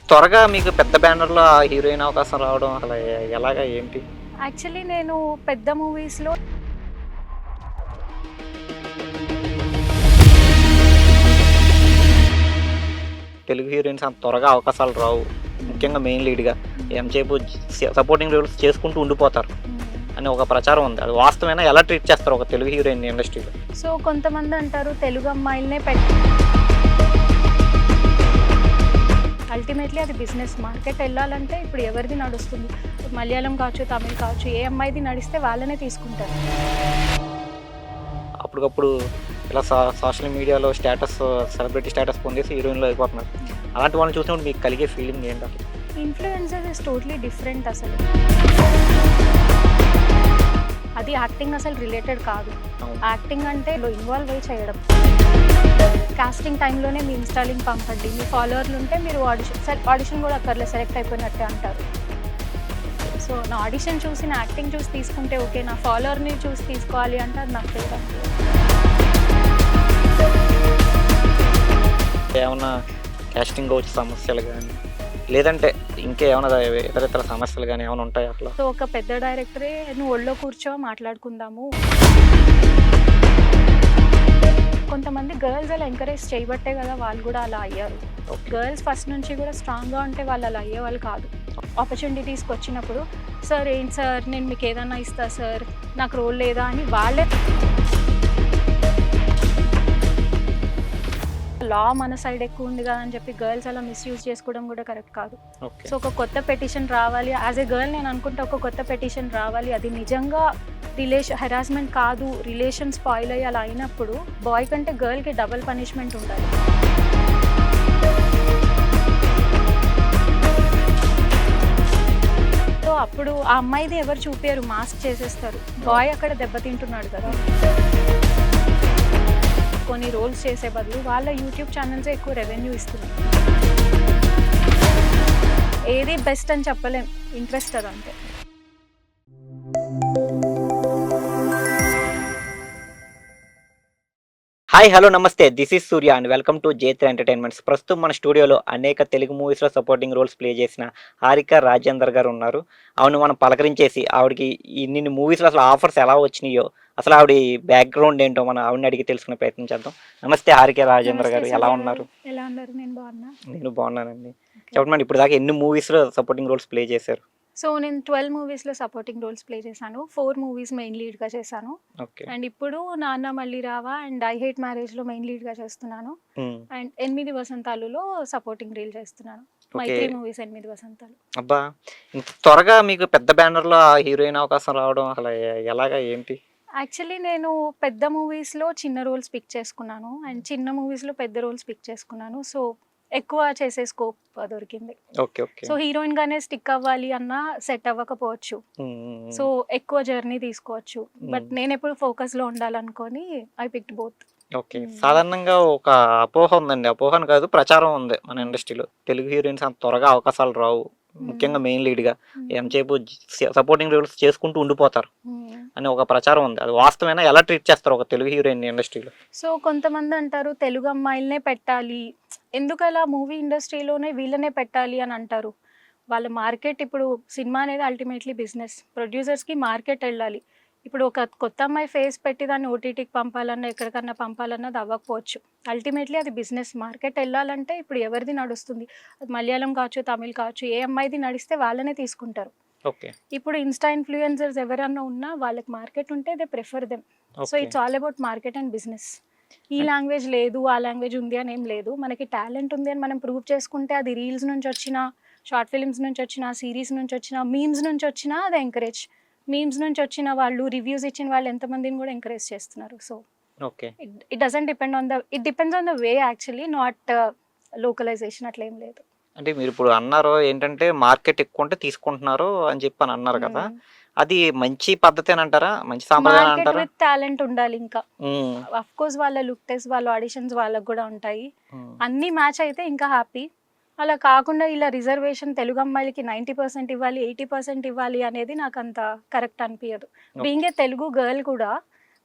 త్వరగా మీకు పెద్ద బ్యానర్‌లో ఆ హీరోయిన్ అవకాశం రావడం అసలు ఎలాగా ఏంటి? యాక్చువల్లీ నేను పెద్ద మూవీస్‌లో తెలుగు హీరోయిన్స్ అంత త్వరగా అవకాశాలు రావు. ముఖ్యంగా మెయిన్ లీడ్‌గా ఎంతసేపు సపోర్టింగ్ రోల్స్ చేసుకుంటూ ఉండిపోతారు అని ఒక ప్రచారం ఉంది. అది వాస్తవేనా? ఎలా ట్రీట్ చేస్తారు ఒక తెలుగు హీరోయిన్‌ని ఇండస్ట్రీలో? సో కొంతమంది అంటారు తెలుగు అమ్మాయిలనే అల్టిమేట్లీ అది బిజినెస్. మార్కెట్ వెళ్ళాలంటే ఇప్పుడు ఎవరిది నడుస్తుంది? మలయాళం కావచ్చు, తమిళ్ కావచ్చు, ఏ అమ్మాయిది నడిస్తే వాళ్ళనే తీసుకుంటారు. అప్పటికప్పుడు ఇలా సోషల్ మీడియాలో స్టేటస్ సెలబ్రిటీ స్టేటస్ పొందేసి హీరోయిన్‌లో అయిపోతున్నారు. అలాంటి వాళ్ళని చూసినప్పుడు మీకు కలిగే ఫీలింగ్ ఏంటి అసలు? ఇన్‌ఫ్లుయెన్సర్ ఇస్ టోటలీ డిఫరెంట్ అసలు. అది యాక్టింగ్ అసలు రిలేటెడ్ కాదు. అవును. యాక్టింగ్ అంటే ఇన్వాల్వ్ అయ్యి చేయడం. కాస్టింగ్ టైంలోనే మీ ఇన్‌స్టా లింక్ పంపండి. మీ ఫాలోవర్లు ఉంటే మీరు ఆడిషన్ కూడా అక్కర్లేదు, సెలెక్ట్ అయిపోయినట్టే అంటారు. సో నా ఆడిషన్ చూసి, నా యాక్టింగ్ చూసి తీసుకుంటే ఓకే. నా ఫాలోవర్ని చూసి తీసుకోవాలి అంటే అది నాకు తెలియదు. ఏమన్నా కాస్టింగ్ కౌచ్ సమస్యలు గానీ, లేదంటే ఇంకేమన్నా ఇతరితర సమస్యలు గానీ ఏమైనా ఉంటాయా అట్లా? సో ఒక పెద్ద డైరెక్టరే నువ్వు ఒళ్ళో కూర్చో మాట్లాడుకుందాము. కొంతమంది గర్ల్స్ అలా ఎంకరేజ్ చేయబట్టే కదా వాళ్ళు కూడా అలా అయ్యారు. ఓకే. గర్ల్స్ ఫస్ట్ నుంచి కూడా స్ట్రాంగ్గా ఉంటే వాళ్ళు అలా అయ్యేవాళ్ళు కాదు. ఆపర్చునిటీస్కి వచ్చినప్పుడు సార్ ఏంటి సార్ నేను మీకు ఏదన్నా ఇస్తా సార్, నాకు రోల్ లేదా అని వాళ్ళే లా మన సైడ్ ఎక్కువ ఉంది కదా అని చెప్పి గర్ల్స్ అలా మిస్యూజ్ చేసుకోవడం కూడా కరెక్ట్ కాదు. ఓకే. సో ఒక కొత్త పెటిషన్ రావాలి, యాజ్ ఎ గర్ల్ నేను అనుకుంటే ఒక కొత్త పెటిషన్ రావాలి, అది నిజంగా హెరాస్మెంట్ కాదు, రిలేషన్ స్పాయిల్ అయ్యి అలా అయినప్పుడు బాయ్ కంటే గర్ల్కి డబుల్ పనిష్మెంట్ ఉండాలి. సో అప్పుడు ఆ అమ్మాయిది ఎవరు చూపించారు, మాస్క్ చేసేస్తారు. బాయ్ అక్కడ దెబ్బతింటున్నాడు కదా. కొన్ని రోల్స్ చేసే బదులు వాళ్ళ యూట్యూబ్ ఛానల్సే ఎక్కువ రెవెన్యూ ఇస్తున్నారు. ఏది బెస్ట్ అని చెప్పలేం, ఇంట్రెస్ట్ అదంతే. హాయ్, హలో, నమస్తే. This is Surya and welcome to జే3 ఎంటర్‌టైన్‌మెంట్స్. ప్రస్తుతం మన స్టూడియోలో అనేక తెలుగు మూవీస్‌లో సపోర్టింగ్ రోల్స్ ప్లే చేసిన హారిక రాజేందర్ గారు ఉన్నారు. ఆవిడని మనం పలకరించేసి ఆవిడకి ఇన్నిన్ని మూవీస్‌లో అసలు ఆఫర్స్ ఎలా వచ్చినాయో, అసలు ఆవిడ బ్యాక్‌గ్రౌండ్ ఏంటో మనం ఆవిడని అడిగి తెలుసుకునే ప్రయత్నం చేద్దాం. నమస్తే హారిక రాజేందర్ నమస్తే గారు, ఎలా సూర్య గారు, ఉన్నారు? ఎలా ఉన్నారు? నేను బాగున్నా. నేను బాగున్నానండి. ఓకే. చెప్పండి మేడం, ఇప్పటిదాకా ఎన్ని మూవీస్‌లో సపోర్టింగ్ రోల్స్ ప్లే చేశారు? సో నేను 12 మూవీస్లో సపోర్టింగ్ రోల్స్ ప్లే చేశాను. 4 మూవీస్ మెయిన్ లీడ్గా చేశాను. ఓకే. అండ్ ఇప్పుడు నాన్న మళ్ళీ రావా అండ్ ఐ హేట్ మ్యారేజ్లో మెయిన్ లీడ్గా చేస్తున్నాను. హ్మ్. అండ్ 8 వసంతాలులో సపోర్టింగ్ రీల్ చేస్తున్నాను. ఓకే. మైత్రి మూవీస్ 8 వసంతాలు. అబ్బా! ఇంత త్వరగా మీకు పెద్ద బ్యానర్‌లో ఆ హీరోయిన్ అవకాశం రావడం అసలు ఎలాగా ఏంటి? యాక్చువల్లీ నేను పెద్ద మూవీస్‌లో చిన్న రోల్స్ పిక్ చేసుకున్నాను. అండ్ చిన్న మూవీస్‌లో పెద్ద రోల్స్ పిక్ చేసుకున్నాను. సో ఎక్కువ చేసే స్కోప్ దొరికింది. ఓకే. ఓకే. సో హీరోయిన్‌గానే స్టిక్ అవ్వాలి అన్నా సెట్ అవ్వకపోవచ్చు. హ్మ్. హ్మ్. హ్మ్. సో ఎక్కువ జర్నీ తీసుకోవచ్చు. బట్ హ్మ్. నేనెప్పుడు ఫోకస్‌లో ఉండాలనుకోని ఐ పిక్డ్ బోత్. ఓకే. హ్మ్. సాధారణంగా ఒక అపోహ ఉందండి. అపోహ అని కాదు, ప్రచారం ఉంది మన ఇండస్ట్రీలో. తెలుగు హీరోయిన్స్ అంత త్వరగా అవకాశాలు రావు. ముఖ్యంగా మెయిన్ లీడ్‌గా ఎంతసేపు సపోర్టింగ్ రోల్స్ చేసుకుంటూ ఉండిపోతారు అని ఒక ప్రచారం ఉంది. అది వాస్తవేనా? ఎలా ట్రీట్ చేస్తారు ఒక తెలుగు హీరోయిన్‌ని ఇండస్ట్రీలో? సో కొంతమంది అంటారు తెలుగు అమ్మాయిలనే పెట్టాలి. ఎందుకలా మూవీ ఇండస్ట్రీలోనే వీళ్ళనే పెట్టాలి అని అంటారు. వాళ్ళ మార్కెట్ ఇప్పుడు సినిమా అనేది అల్టిమేట్‌లీ బిజినెస్. ప్రొడ్యూసర్స్‌కి మార్కెట్ ఎళ్ళాలి. ఇప్పుడు ఒక కొత్త అమ్మాయి ఫేస్ పెట్టి దాన్ని ఓటీటీకి పంపాలన్నా, ఎక్కడికన్నా పంపాలన్నా అది అవ్వకపోవచ్చు. అల్టిమేట్‌లీ అది బిజినెస్. మార్కెట్ ఎళ్ళాలంటే ఇప్పుడు ఎవరిది నడుస్తుంది? అది మలయాళం కావచ్చు, తమిళ్ కావచ్చు, ఏ అమ్మాయిది నడిస్తే వాళ్ళనే తీసుకుంటారు. ఓకే. ఇప్పుడు ఇన్‌స్టా ఇన్‌ఫ్లుయెన్సర్స్ ఎవరన్నా ఉన్నా వాళ్ళకి మార్కెట్ ఉంటే they prefer them. So okay. It's all about market and business. ఈ అన్ లాంగ్వేజ్ లేదు, ఆ లాంగ్వేజ్ ఉంది అని ఏం లేదు. మనకి టాలెంట్ ఉంది అని మనం ప్రూవ్ చేసుకుంటే అది రీల్స్ నుంచి వచ్చినా, షార్ట్ ఫిల్మ్స్ నుంచి వచ్చినా, సీరీస్ నుంచి వచ్చినా, మీమ్స్ నుంచి వచ్చినా అది ఎంకరేజ్. మీమ్స్ నుంచి వచ్చిన వాళ్ళు, రివ్యూస్ ఇచ్చిన వాళ్ళు ఎంతమందిని కూడా ఎంకరేజ్ చేస్తున్నారు. So okay. It doesn't depend on the it depends on the way actually, not localisation అట్లా ఏం లేదు. అంటే మీరిప్పుడు అన్నారు ఏంటంటే, మార్కెట్ ఎక్కువుంటే తీసుకుంటున్నారు అని చెప్పని అన్నారు కదా! హ్మ్. అది మంచి పద్ధతేనంటారా? మంచి సాంప్రదాయం మార్కెట్ అంటారా? విత్ టాలెంట్ ఉండాలి ఇంకా. హ్మ్. అఫ్‌కోర్స్ వాళ్ళ లుక్ టెస్ట్, వాళ్ళ ఆడిషన్స్ వాళ్ళకి గూడా ఉంటాయి. హ్మ్. అన్నీ మ్యాచ్ అయితే ఇంకా హ్యాపీ. అలా కాకుండా ఇలా రిజర్వేషన్ తెలుగు అమ్మాయిలకి 90% ఇవ్వాలి, 80% ఇవ్వాలి అనేది నాకంత కరెక్ట్ అనిపియదు. Okay. Being a Telugu girl కూడా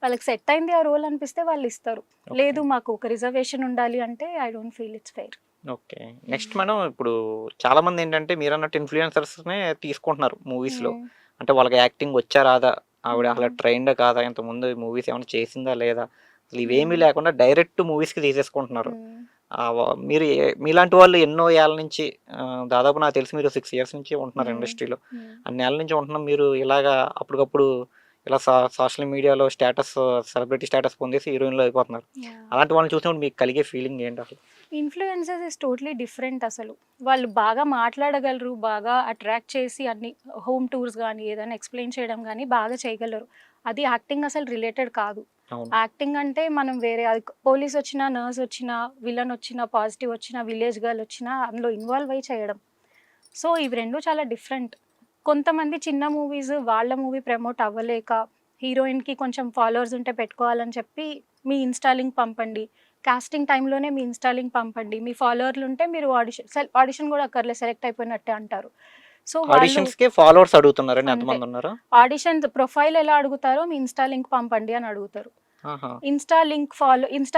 వాళ్ళకి సెట్ అయింది ఆ రోల్ అనిపిస్తే వాళ్ళిస్తారు. ఓకే. లేదు మాకు ఒక రిజర్వేషన్ ఉండాలి అంటే I don't feel it's fair. Okay. Next madam ఇప్పుడు చాలామంది ఏంటంటే మీరన్నట్టు ఇన్‌ఫ్లుయెన్సర్స్‌నే తీసుకుంటున్నారు మూవీస్‌లో. హ్మ్. అంటే వాళ్ళకి యాక్టింగ్ వచ్చా రాదా? ఆవిడ అసలు హ్మ్. ట్రైన్డా కాదా? ఇంతకుముందు మూవీస్ ఏమైనా చేసిందా లేదా? అసలు ఇవేమీ హ్మ్. లేకుండా డైరెక్ట్ మూవీస్‌కి తీసేసుకుంటున్నారు. హ్మ్. మీరు మీలాంటి వాళ్ళు ఎన్నో ఏళ్ల నుంచి దాదాపు నాకు తెలిసి మీరు 6 ఇయర్స్ నుంచి ఉంటున్నారు హ్మ్. ఇండస్ట్రీలో. హ్మ్. అన్నేళ్ల నుంచి ఉంటున్న మీరు ఇలాగా అప్పటికప్పుడు ఇలా సోషల్ మీడియాలో స్టేటస్ సెలబ్రిటీ స్టేటస్ పొందేసి హీరోయిన్‌లు అయిపోతున్నారు. యాహ్! అలాంటి వాళ్ళని చూసినప్పుడు మీకు కలిగే ఫీలింగ్ ఏంటి అసలు? ఇన్‌ఫ్లుయెన్సర్స్ ఈస్ టోటలీ డిఫరెంట్ అసలు. వాళ్ళు బాగా మాట్లాడగలరు, బాగా అట్రాక్ట్ చేసి అన్ని హోమ్ టూర్స్ గానీ, ఏదైనా ఎక్స్‌ప్లెయిన్ చేయడం గానీ బాగా చేయగలరు. అది యాక్టింగ్ అసలు రిలేటెడ్ కాదు. అవును. యాక్టింగ్ అంటే మనం వేరే అది పోలీసొచ్చినా, నర్సొచ్చినా, విలనొచ్చినా, పాజిటివొచ్చినా, విలేజ్ గర్లొచ్చినా అందులో ఇన్వాల్వ్ అయ్యి చేయడం. సో, ఇవి 2 చాలా డిఫరెంట్. కొంతమంది చిన్న మూవీస్ వాళ్ళ మూవీ ప్రమోట్ అవ్వలేక, హీరోయిన్‌కి కొంచెం ఫాలోవర్స్ ఉంటే పెట్టుకోవాలని చెప్పి, మీ ఇన్‌స్టా లింక్ పంపండి. కాస్టింగ్ టైమ్‌లోనే మీ ఇన్‌స్టా లింక్ పంపండి. మీ ఫాలోవర్లుంటే మీరు ఆడిషన్ గూడా అక్కర్లేదు సెలెక్ట్ అయిపోయినట్టే అంటారు. సో, వాళ్ళు ఆడిషన్స్‌కి ఫాలోవర్స్ అడుగుతున్నారండి అంతే. ఎంతమందున్నారు? ఆడిషన్స్ ప్రొఫైల్ ఎలా అడుగుతారో మీ ఇన్‌స్టా లింక్ పంపండి అని అడుగుతారు. ఆహా! ఇన్‌స్టా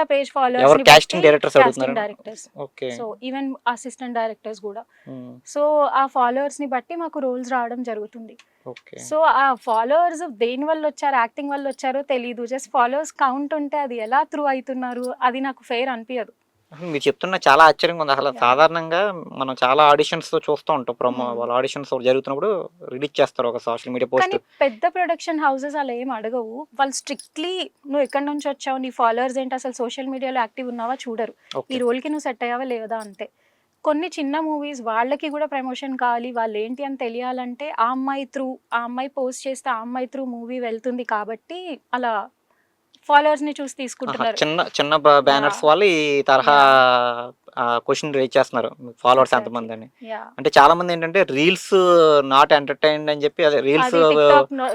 పేజ్ ఎవరు ఫాలోవర్స్‌ని బట్టి కాస్టింగ్ డైరెక్టర్స్ కాస్టింగ్ అడుగుతున్నారండి? Directors. Okay. So, even assistant directors గూడా. హ్మ్. సో, ఆ ఫాలోవర్స్‌ని బట్టి మాకు రోల్స్ రావడం జరుగుతుంది. ఓకే. సో, ఆ ఫాలోవర్స్ దేని వల్లొచ్చారు, యాక్టింగ్ వల్లొచ్చారో తెలీదు. జస్ట్ ఫాలోవర్స్ కౌంట్ ఉంటే అది ఎలా త్రూ అయితున్నారు, అది నాకు ఫెయిర్ అనిపియదు. మీరు చెప్తున్న చాలా ఆశ్చర్యంగా ఉంది. అసలు యాహ్! సాధారణంగా మనం చాలా ఆడిషన్స్‌లో చూస్తూ ఉంటాం. హ్మ్. వాళ్ళ ఆడిషన్స్ జరుగుతున్నప్పుడు రిలీజ్ చేస్తారు ఒక సోషల్ మీడియా కానీ పోస్ట్. పెద్ద ప్రొడక్షన్ హౌసెస్ అలా ఏమి అడగవు. వాళ్ళు స్ట్రిక్ట్‌లీ నువ్వు ఎక్కడి నుంచొచ్చావు, నీ ఫాలోవర్స్ ఏంటి, అసలు సోషల్ మీడియాలో యాక్టివ్ ఉన్నావా చూడరు. ఈ ఓకే. రోల్‌కి నువ్వు సెట్ అయ్యావా లేదా అంతే. కొన్ని చిన్న మూవీస్ వాళ్ళకి గూడా ప్రమోషన్ కావాలి, వాళ్ళేంటి అని తెలియాలంటే ఆ అమ్మాయి పోస్ట్ చేస్తే ఆ అమ్మాయి త్రూ మూవీ వెళ్తుంది కాబట్టి అలా ఫాలోవర్స్‌ని చూసి ఆహా! తీసుకుంటున్నారు. చిన్న చిన్న బ్యానర్స్ యాహ్! వాళ్ళు ఈ తరహా యాహ్! క్వెషన్ రైజ్ చేస్తున్నారు. Followers exactly. ఎంతమందని. యాహ్! అంటే చాలామంది ఏంటంటే రీల్స్ నాట్ ఎంటర్‌టైన్డ్ అని చెప్పి అదే రీల్స్ అది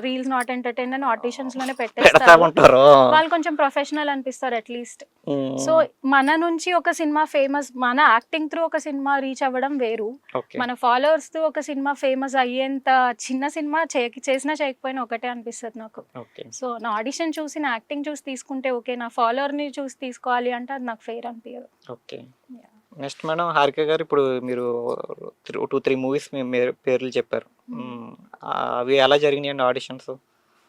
రీల్స్ నాట్ ఎంటర్‌టైన్డ్ అని ఆడిషన్స్‌లోనే పెడతా పెట్టేస్తారు. ఉంటారు. వాళ్ళు కొంచెం ప్రొఫెషనల్ అనిపిస్తారు అట్‌లీస్ట్. సో, హ్మ్. మన నుంచి ఒక సినిమా ఫేమస్ మన యాక్టింగ్ త్రూ ఒక సినిమా రీచ్ అవ్వడం వేరు. ఓకే. మన ఫాలోవర్స్‌తో ఒక సినిమా ఫేమస్ అయ్యేంత చిన్న సినిమా చేసినా చేయకపోయినా ఒకటే అనిపిస్తది నాకు. ఓకే. సో, నా ఆడిషన్ చూసి, నా యాక్టింగ్ చూసి తీసుకుంటే ఓకే. నా ఫాలోవర్‌ని చూసి తీసుకోవాలి అంటే అది నాకు ఫెయిర్ అనిపియదు. Okay. Yeah! Next madam 'Harika' గారు ఇప్పుడు మీరు 2, 3 మూవీస్ పేర్లు చెప్పారు. హ్మ్. హ్మ్. అవి ఎలా జరిగినాయండి ఆడిషన్స్?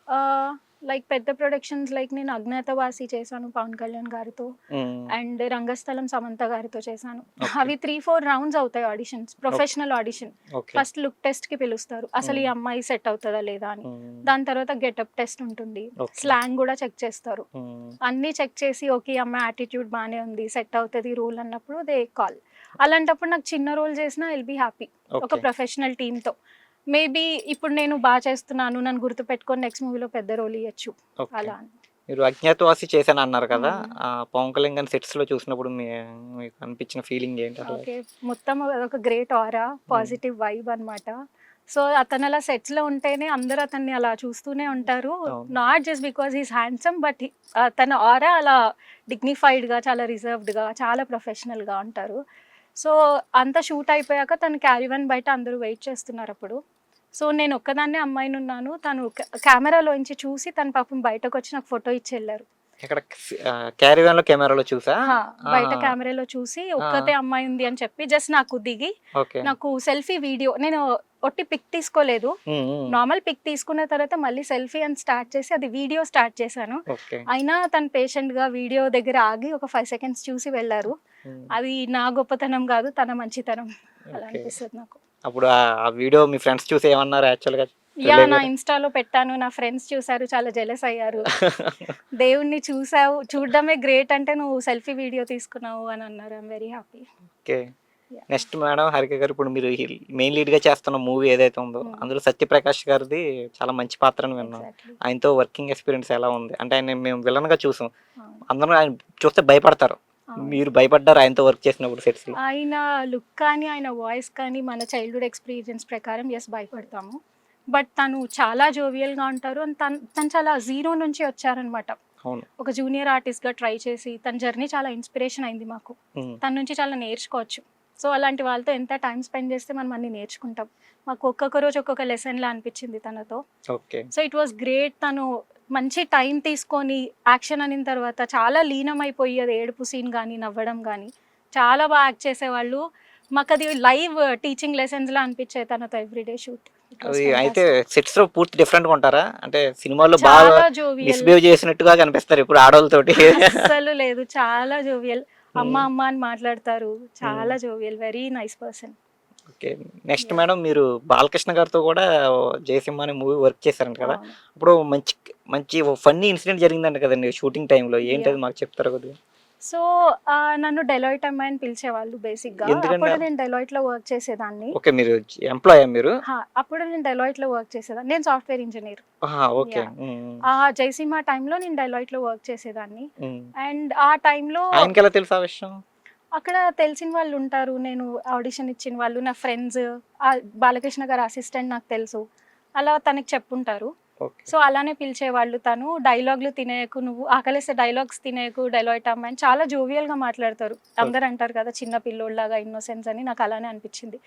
ఆహ్, లైక్ పెద్ద ప్రొడక్షన్స్ లైక్ నేను 'అజ్ఞాతవాసి' చేశాను పవన్ కళ్యాణ్ గారితో. హ్మ్. అండ్ 'రంగస్థలం' సమంత గారితో చేశాను. ఓకే. అవి 3, 4 రౌండ్స్ అవుతాయి auditions. Okay. Professional audition. Okay. First look టెస్ట్‌కి పిలుస్తారు. అసలు ఈ హ్మ్. అమ్మాయి సెట్ అవుతదా లేదా అని. హ్మ్. దాని తర్వాత గెటప్ టెస్ట్ ఉంటుంది. ఓకే. స్లాంగ్ గూడా చెక్ చేస్తారు. హ్మ్. అన్నీ చెక్ చేసి ఓకే. ఈ అమ్మాయి యాటిట్యూడ్ బానే ఉంది. సెట్ అవుతది రోల్ అన్నప్పుడు దే కాల్. అలాంటప్పుడు నాకు చిన్న రోల్ చేసినా ఐ విల్ బీ హ్యాపీ. ఒక ఓకే. ప్రొఫెషనల్ టీమ్‌తో. మేబీ ఇప్పుడు నేను చేస్తున్నాను. నన్ను గుర్తుపెట్టుకొని నెక్స్ట్ మూవీలో పెద్ద రోల్ ఇయ్యొచ్చు. ఓకే. అలా అని. మీరు 'అజ్ఞాతవాసి' చేశానన్నారు కదా! హ్మ్. పవన్ కళ్యాణ్ గారిని సెట్స్‌లో చూసినప్పుడు మీకు అనిపించిన ఫీలింగ్ ఏంటి అసలు? ఓకే. మొత్తం అదొక గ్రేట్ ఆరా, హ్మ్. పాజిటివ్ వైబ్ అనమాట. సో, అతనలా సెట్స్‌లో ఉంటేనే అందరూ అతన్ని అలా చూస్తూనే ఉంటారు. అవును. Not just because he is handsome but తన ఆరా అలా డిగ్నిఫైడ్‌గా, చాలా రిజర్వ్డ్‌గా, చాలా ప్రొఫెషనల్‌గా ఉంటారు. సో, అంతా షూట్ అయిపోయాక తను క్యారవాన్ బయట అందరూ వెయిట్ చేస్తున్నారప్పుడు. సో, నేనొక్కదాన్నే అమ్మాయినున్నాను. తను కెమెరాలోంచి చూసి తను పాపం బయటకొచ్చి నాకు ఫోటో ఇచ్చెళ్లారు. ఎక్కడ 'క్యారీవాన్‌లో' కెమెరాలో చూసా? హా! బయట ఆహా! కెమెరాలో చూసి ఆ! ఒక్కతే అమ్మాయి ఉంది అని చెప్పి జస్ట్ నాకు దిగి, ఓకే. నాకు సెల్ఫీ వీడియో నేను ఒట్టి పిక్ తీసుకోలేదు. హ్మ్. హ్మ్. నార్మల్ పిక్ తీసుకున్న తర్వాత మళ్ళీ సెల్ఫీ అని స్టార్ట్ చేసి అది వీడియో స్టార్ట్ చేశాను. ఓకే. అయినా తను పేషెంట్‌గా వీడియో దగ్గర ఆగి ఒక 5 సెకండ్స్ చూసి వెళ్లారు. హ్మ్. అది నా గొప్పతనం గాదు, తన మంచితనం. అలా ఓకే. అనిపిస్తది నాకు. అప్పుడు ఆ వీడియో మీ ఫ్రెండ్స్ చూసి ఏమన్నారు యాక్చువల్‌గా? యాహ్! నా రిలేగారు. ఇన్‌స్టాలో పెట్టాను. నా ఫ్రెండ్స్ చూసారు. చాలా జెలస్ అయ్యారు. దేవుడిని చూసావు, చూడడమే గ్రేట్ అంటే నువ్వు సెల్ఫీ వీడియో తీసుకున్నావు అని అన్నారు. I am very happy. Okay. Yeah! Next madam 'Harika' గారు ఇప్పుడు మీరు మెయిన్ లీడ్‌గా చేస్తున్న మూవీ ఏదైతే ఉందో, హ్మ్. అందులో 'సత్యప్రకాష్' గారిది చాలా మంచి పాత్ర అని విన్నాను. ఎగ్జాక్ట్‌లీ. ఆయనతో వర్కింగ్ ఎక్స్‌పీరియన్స్ ఎలా ఉంది? అంటే మేము విలన్‌గా చూసాం. అవును. అందరూ ఆయన చూస్తే భయపడతారు. అవును. మీరు భయపడ్డారా ఆయనతో వర్క్ చేసినప్పుడు సెట్స్‌లో? ఆయన లుక్ కానీ, ఆయన వాయిస్ కానీ మన చైల్డ్‌హుడ్ ఎక్స్‌పీరియన్స్ ప్రకారం యెస్ భయపడతాము. బట్ తను చాలా జోవియల్‌గా ఉంటారు. అండ్ తను తను చాలా జీరో నుంచి వచ్చారనమాట. అవును. ఒక జూనియర్ ఆర్టిస్ట్‌గా ట్రై చేసి తన జర్నీ చాలా ఇన్‌స్పిరేషన్ అయింది మాకు. హ్మ్. తన నుంచి చాలా నేర్చుకోవచ్చు. సో, అలాంటి వాళ్ళతో ఎంత టైమ్ స్పెండ్ చేస్తే మనం అన్ని నేర్చుకుంటాం. మాకు ఒక్కొక్క రోజు ఒక్కొక్క లెసన్‌లా అనిపించింది తనతో. Okay. So, it was great. తను మంచి టైం తీసుకొని యాక్షన్ అనిన తర్వాత చాలా లీనమైపోయి అది ఏడుపు సీన్ గానీ, నవ్వడం గానీ చాలా బాగా యాక్ట్ చేసేవాళ్ళు. మాకు అది లైవ్ టీచింగ్ లెసన్స్ లా అనిపించేది తనతో ఎవ్రీడే షూట్. అది అయితే సెట్స్ లో పూర్తి డిఫరెంట్ గా ఉంటారా? అంటే సినిమాల్లో బాగా చాలా జోవియల్. మిస్బిహేవ్ చేసినట్టుగా కనిపిస్తారు ఇప్పుడు ఆడవాళ్ళతోటి. అస్సలు లేదు, చాలా జోవియల్. అమ్మ హ్మ్. అమ్మ అని మాట్లాడతారు. హ్మ్. చాలా jovial, very nice person. Okay. Next yeah! Madam మీరు బాలకృష్ణ గారితో కూడా 'జయసింహ' అనే మూవీ వర్క్ చేశారంట కదా! అవును. అప్పుడు మంచి మంచి ఫన్నీ ఇన్సిడెంట్ జరిగిందంట కదండీ షూటింగ్ టైమ్‌లో. ఏంటది యాహ్! మాకు చెప్తారా కొద్దిగా? సో, నన్ను డెలాయిట్ అమ్మాయి అని పిలిచేవాళ్ళు బేసిక్‌గా. ఎందుకండి? అప్పుడు నేను డెలాయిట్‌లో వర్క్ చేసేదాన్ని. ఓకే. మీరు ఎంప్లాయా మీరు? అప్పుడు నేను డెలాయిట్‌లో వర్క్ చేసేదాన్ని. నేను సాఫ్ట్‌వేర్ ఇంజినీర్. ఆహా! ఓకే. యాహ్! హ్మ్. హ్మ్. 'జయసింహ' టైమ్‌లో నేను డెలాయిట్‌లో వర్క్ చేసేదాన్ని. హ్మ్. అండ్ ఆ టైమ్‌లో ఆయనకెలా తెలుసు ఆ విషయం? అక్కడ తెలిసిన వాళ్ళుంటారు. నేను ఆడిషన్ ఇచ్చిన వాళ్ళు, నా ఫ్రెండ్స్, బాలకృష్ణ గారి అసిస్టెంట్ నాకు తెలుసు. అలా తనకి చెప్పుంటారు. ఓకే. సో, అలానే పిలిచేవాళ్ళు. తను డైలాగులు తినేయకు, నువ్వు ఆకలేస్తే డైలాగ్స్ తినేయకు, డెలాయిట్ అమ్మాయి అని చాలా జోవియల్‌గా మాట్లాడతారు. ఓకే. అందరూ అంటారు కదా! చిన్న పిల్లోడిలాగా ఇన్నోసెన్స్ అని, నాకు అలానే అనిపించింది.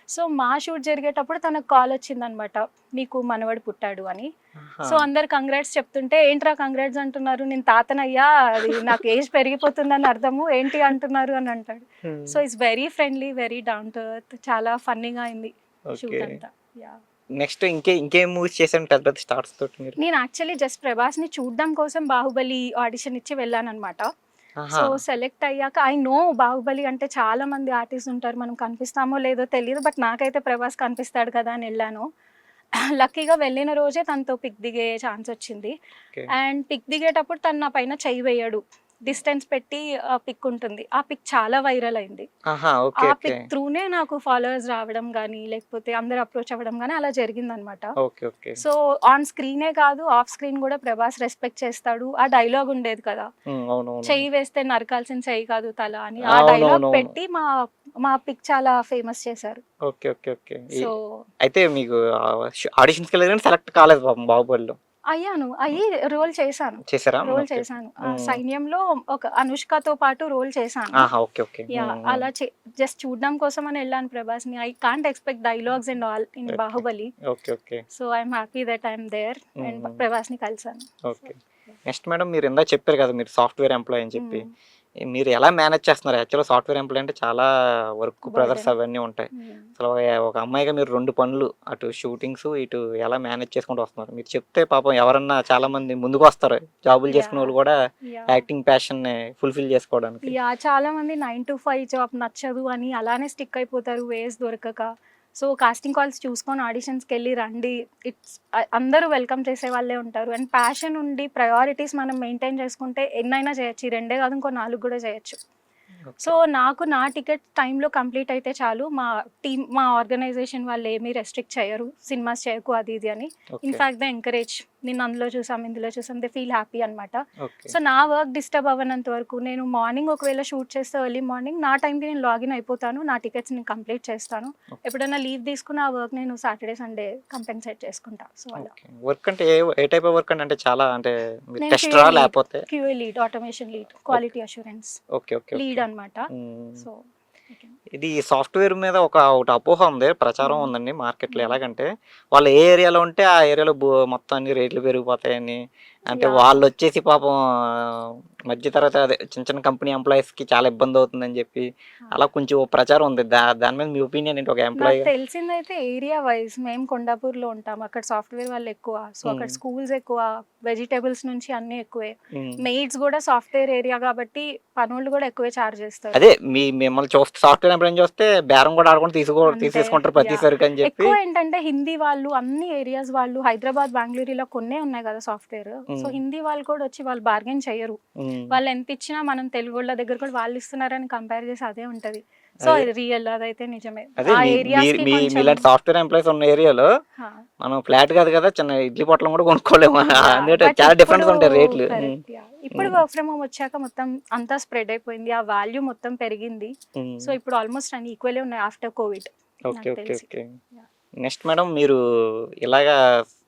సో, మా షూట్ జరిగేటప్పుడు తనకు కాల్ వచ్చిందనమాట. నీకు మనవడు పుట్టాడు అని. ఆహా! సో, అందరు కంగ్రాట్స్ చెప్తుంటే, ఏంట్రా కంగ్రాట్స్ అంటున్నారు? నేను తాతనయ్యా, అది నాకు ఏజ్ పెరిగిపోతుందని అర్థము. ఏంటి అంటున్నారు అని అంటాడు. హ్మ్. So, it's very friendly, very down to earth. చాలా ఫన్నీగా అయింది ఓకే. షూట్ అంతా. యాహ్! నెక్స్ట్ ఇంకేం మూవీస్ చేశారు పెద్ద పెద్ద స్టార్స్ తోటి మీరు? నేను యాక్చువల్లీ జస్ట్ 'ప్రభాస్‌ని' చూడ్డం కోసం 'బాహుబలి' ఆడిషన్ ఇచ్చి వెళ్ళాననమాట. ఆహా! సో, సెలెక్ట్ అయ్యాక ఐ నో 'బాహుబలి' అంటే చాలా మంది ఆర్టిస్ట్ ఉంటారు. మనం కనిపిస్తామో లేదో తెలీదు. బట్ నాకైతే 'ప్రభాస్' కనిపిస్తాడు కదా అని ఎళ్ళాను. లక్కీగా వెళ్ళిన రోజే తనతో పిక్ దిగే ఛాన్స్ వచ్చింది. ఓకే. అండ్ పిక్ దిగేటప్పుడు తను నా పైన చెయ్యి వేయడు. డిస్టెన్స్ పెట్టి పిక్ ఉంటుంది. ఆ పిక్ చాలా వైరల్ అయింది. ఆహా! ఓకే. ఆ ఓకే. పిక్ త్రూనే నాకు ఫాలోవర్స్ రావడం గానీ, లేకపోతే అందరూ అప్రోచ్ అవ్వడం గానీ అలా జరిగిందనమాట. ఓకే. ఓకే. సో, ఆన్ స్క్రీనే కాదు, ఆఫ్ స్క్రీన్ గూడా 'ప్రభాస్' రెస్పెక్ట్ చేస్తాడు. ఆ డైలాగ్ ఉండేది కదా! హ్మ్. అవునవును. చెయ్యి వేస్తే నరకాల్సిన చెయ్యి కాదు తల అని. ఆ డైలాగ్ అవునవునవును. పెట్టి మా మా పిక్ చాలా ఫేమస్ చేశారు. ఓకే. ఓకే. ఓకే. సో, అయితే మీకు ఆడిషన్స్‌కెళ్లారు గాని సెలెక్ట్ కాలేదు పాపం 'బాహుబలిలో'. అయ్యి రోల్ చేశాను. చేసారా? Role okay. చేశాను. హ్మ్. సైన్యంలో ఒక అనుష్కతో పాటు రోల్ చేశాను. ఆహా! Okay. Okay. Yeah! Hmm. Hmm. అలా జస్ట్ చూడడం కోసమని ఎళ్ళాను 'ప్రభాస్‌ని.' I can't expect dialogues and all in okay. 'Baahubali.' Okay. Okay. So, I'm happy that I'm there and hmm. 'ప్రభాస్‌ని' కలిసాను. So, okay. నెక్స్ట్ మేడం మీరు ఇందాక చెప్పారు కదా! మీరు సాఫ్ట్‌వేర్ ఎంప్లాయీ అని చెప్పి. హ్మ్. మీరు ఎలా మేనేజ్ చేస్తున్నారు? యాక్చువల్‌గా సాఫ్ట్‌వేర్ ఎంప్లాయీ అంటే చాలా వర్క్ ప్రెషర్స్ బర్డెన్. అవన్నీ ఉంటాయి. హ్మ్. అసలు ఒక అమ్మాయిగా మీరు 2 పనులు అటు షూటింగ్స్, ఇటు ఎలా మేనేజ్ చేసుకుంటూ వస్తున్నారు? మీరు చెప్తే పాపం ఎవరన్నా చాలామంది ముందుకొస్తారు. జాబులు చేసుకునేవాళ్ళు యాహ్! కూడా యాహ్! యాక్టింగ్ ప్యాషన్‌ని ఫుల్‌ఫిల్ చేసుకోవడానికి. చాలామంది 9-5 జాబ్ నచ్చదు అని అలానే స్టిక్ అయిపోతారు వేస్ దొరకక. సో, కాస్టింగ్ కాల్స్ చూసుకొని ఆడిషన్స్‌కెళ్ళి రండి. అందరూ వెల్కమ్ చేసే వాళ్ళే ఉంటారు. అండ్ ప్యాషన్ ఉండి ప్రయారిటీస్ మనం మెయింటైన్ చేసుకుంటే ఎన్నైనా చేయొచ్చు. ఈ 2 కాదు ఇంకో 4 కూడా చేయొచ్చు. So, okay. నాకు నా టికెట్ టైమ్‌లో కంప్లీట్ అయితే చాలు. మా ఆర్గనైజేషన్ వాళ్ళు ఏమీ రెస్ట్రిక్ట్ చేయరు. సినిమాస్ చేయకు అది ఇది అని. ఓకే. In fact they encourage. నిన్ను అందులో చూసాం, ఇందులో చూసాం. దే ఫీల్ హ్యాపీ అనమాట. ఓకే. సో, నా వర్క్ డిస్టర్బ్ అవ్వనంత వరకు నేను మార్నింగ్ ఒకవేళ షూట్ చేస్తే ఎర్లీ మార్నింగ్ నా టైంకి నేను లాగిన్ అయిపోతాను. నా టికెట్స్ నేను కంప్లీట్ చేస్తాను. ఓకే. ఎప్పుడైనా లీవ్ తీసుకున్న ఆ వర్క్ నేను సాటర్‌డే, సండే కంపెన్సేట్ చేసుకుంటా. సో, అలా. ఓకే. వర్క్ అంటే ఏ టైప్ ఆఫ్ వర్క్ అండి? అంటే చాలా అంటే మీరు నేను టెస్టరా లేపోతే? QA lead, automation lead, okay. Quality assurance okay. Okay. Okay. Lead అనమాట. హ్మ్. So, okay. ఇది సాఫ్ట్‌వేర్ మీద ఒకటి అపోహ ఉంది. ప్రచారం హ్మ్. ఉందండి మార్కెట్‌లో. హ్మ్. ఎలాగంటే, వాళ్ళు ఏ ఏరియాలో ఉంటే ఆ ఏరియాలో మొత్తం అన్ని రేట్లు పెరిగిపోతాయని. అంటే యాహ్! వాళ్ళొచ్చేసి పాపం మధ్య తరగతి అదే చిన్న చిన్న కంపెనీ ఎంప్లాయీస్‌కి చాలా ఇబ్బందవుతుందని జెప్పి, ఆ! అలా కొంచెం ఓ ప్రచారం ఉంది. దాని మీద మీ ఒపీనియన్ ఏంటి ఒక నాకు ఎంప్లాయిగా? తెలిసిందైతే ఏరియా వైస్ మేము కొండాపూర్‌లో ఉంటాం. అక్కడ సాఫ్ట్‌వేర్ వాళ్ళెక్కువ. సో, అక్కడ హ్మ్. స్కూల్స్ ఎక్కువ. వెజిటబుల్స్ నుంచి అన్నీ ఎక్కువే. హ్మ్. మెయిడ్స్ గూడా సాఫ్ట్‌వేర్ ఏరియా గాబట్టి పనోళ్ళు గూడా ఎక్కువే చార్జ్ జేస్తారు. అదే మిమ్మల్ని చూస్తే సాఫ్ట్‌వేర్ ఎంప్లాయిని చూస్తే బేరం గూడా ఆడకుండా అంతే. తీసేసుకుంటారు ప్రతి యాహ్! సరుకని జెప్పి. ఎక్కువేంటంటే హిందీ వాళ్ళు, అన్ని ఏరియాస్ వాళ్ళు, హైదరాబాద్, బెంగుళూరు ఇలా కొన్నే ఉన్నాయి గదా సాఫ్ట్‌వేర్. సో, హ్మ్. హిందీ వాళ్ళు కూడా వచ్చి వాళ్ళు బార్గెయిన్ చెయ్యరు. హ్మ్. వాళ్ళెంతిచ్చినా మనం తెలుగోళ్ళ దగ్గర కూడా వాళ్ళిస్తున్నారని కంపేర్ చేసి అదే ఉంటది. సో, అదే. అది రియల్, అదైతే నిజమే. అదే ఆ మీ మీరు ఏరియాస్‌కి మీ కొంచెం మీలాంటి సాఫ్ట్‌వేర్ ఎంప్లాయీస్ ఉన్న ఏరియాలో ఆ! మనం ఫ్లాట్ కాదు కదా! చిన్న ఇడ్లీ పొట్లం కూడా కొనుక్కోలేము. యాహ్! ఎందుకంటే బట్ చాలా ఇప్పుడు డిఫరెన్స్‌గా ఉంటాయి రేట్లు. హ్మ్. కరెక్ట్. యాహ్! ఇప్పుడు హ్మ్. వర్క్ ఫ్రమ్ హోమ్ వచ్చాక మొత్తం అంతా స్ప్రెడ్ అయిపోయింది. ఆ వాల్యూ మొత్తం పెరిగింది. హ్మ్. సో, ఇప్పుడు ఆల్మోస్ట్ అన్ని ఈక్వలే ఉన్నాయి ఆఫ్టర్ కోవిడ్ ఓకే. నాకు ఓకే. తెలిసి. ఓకే. యాహ్! నెక్స్ట్ మేడం మీరు ఇలాగా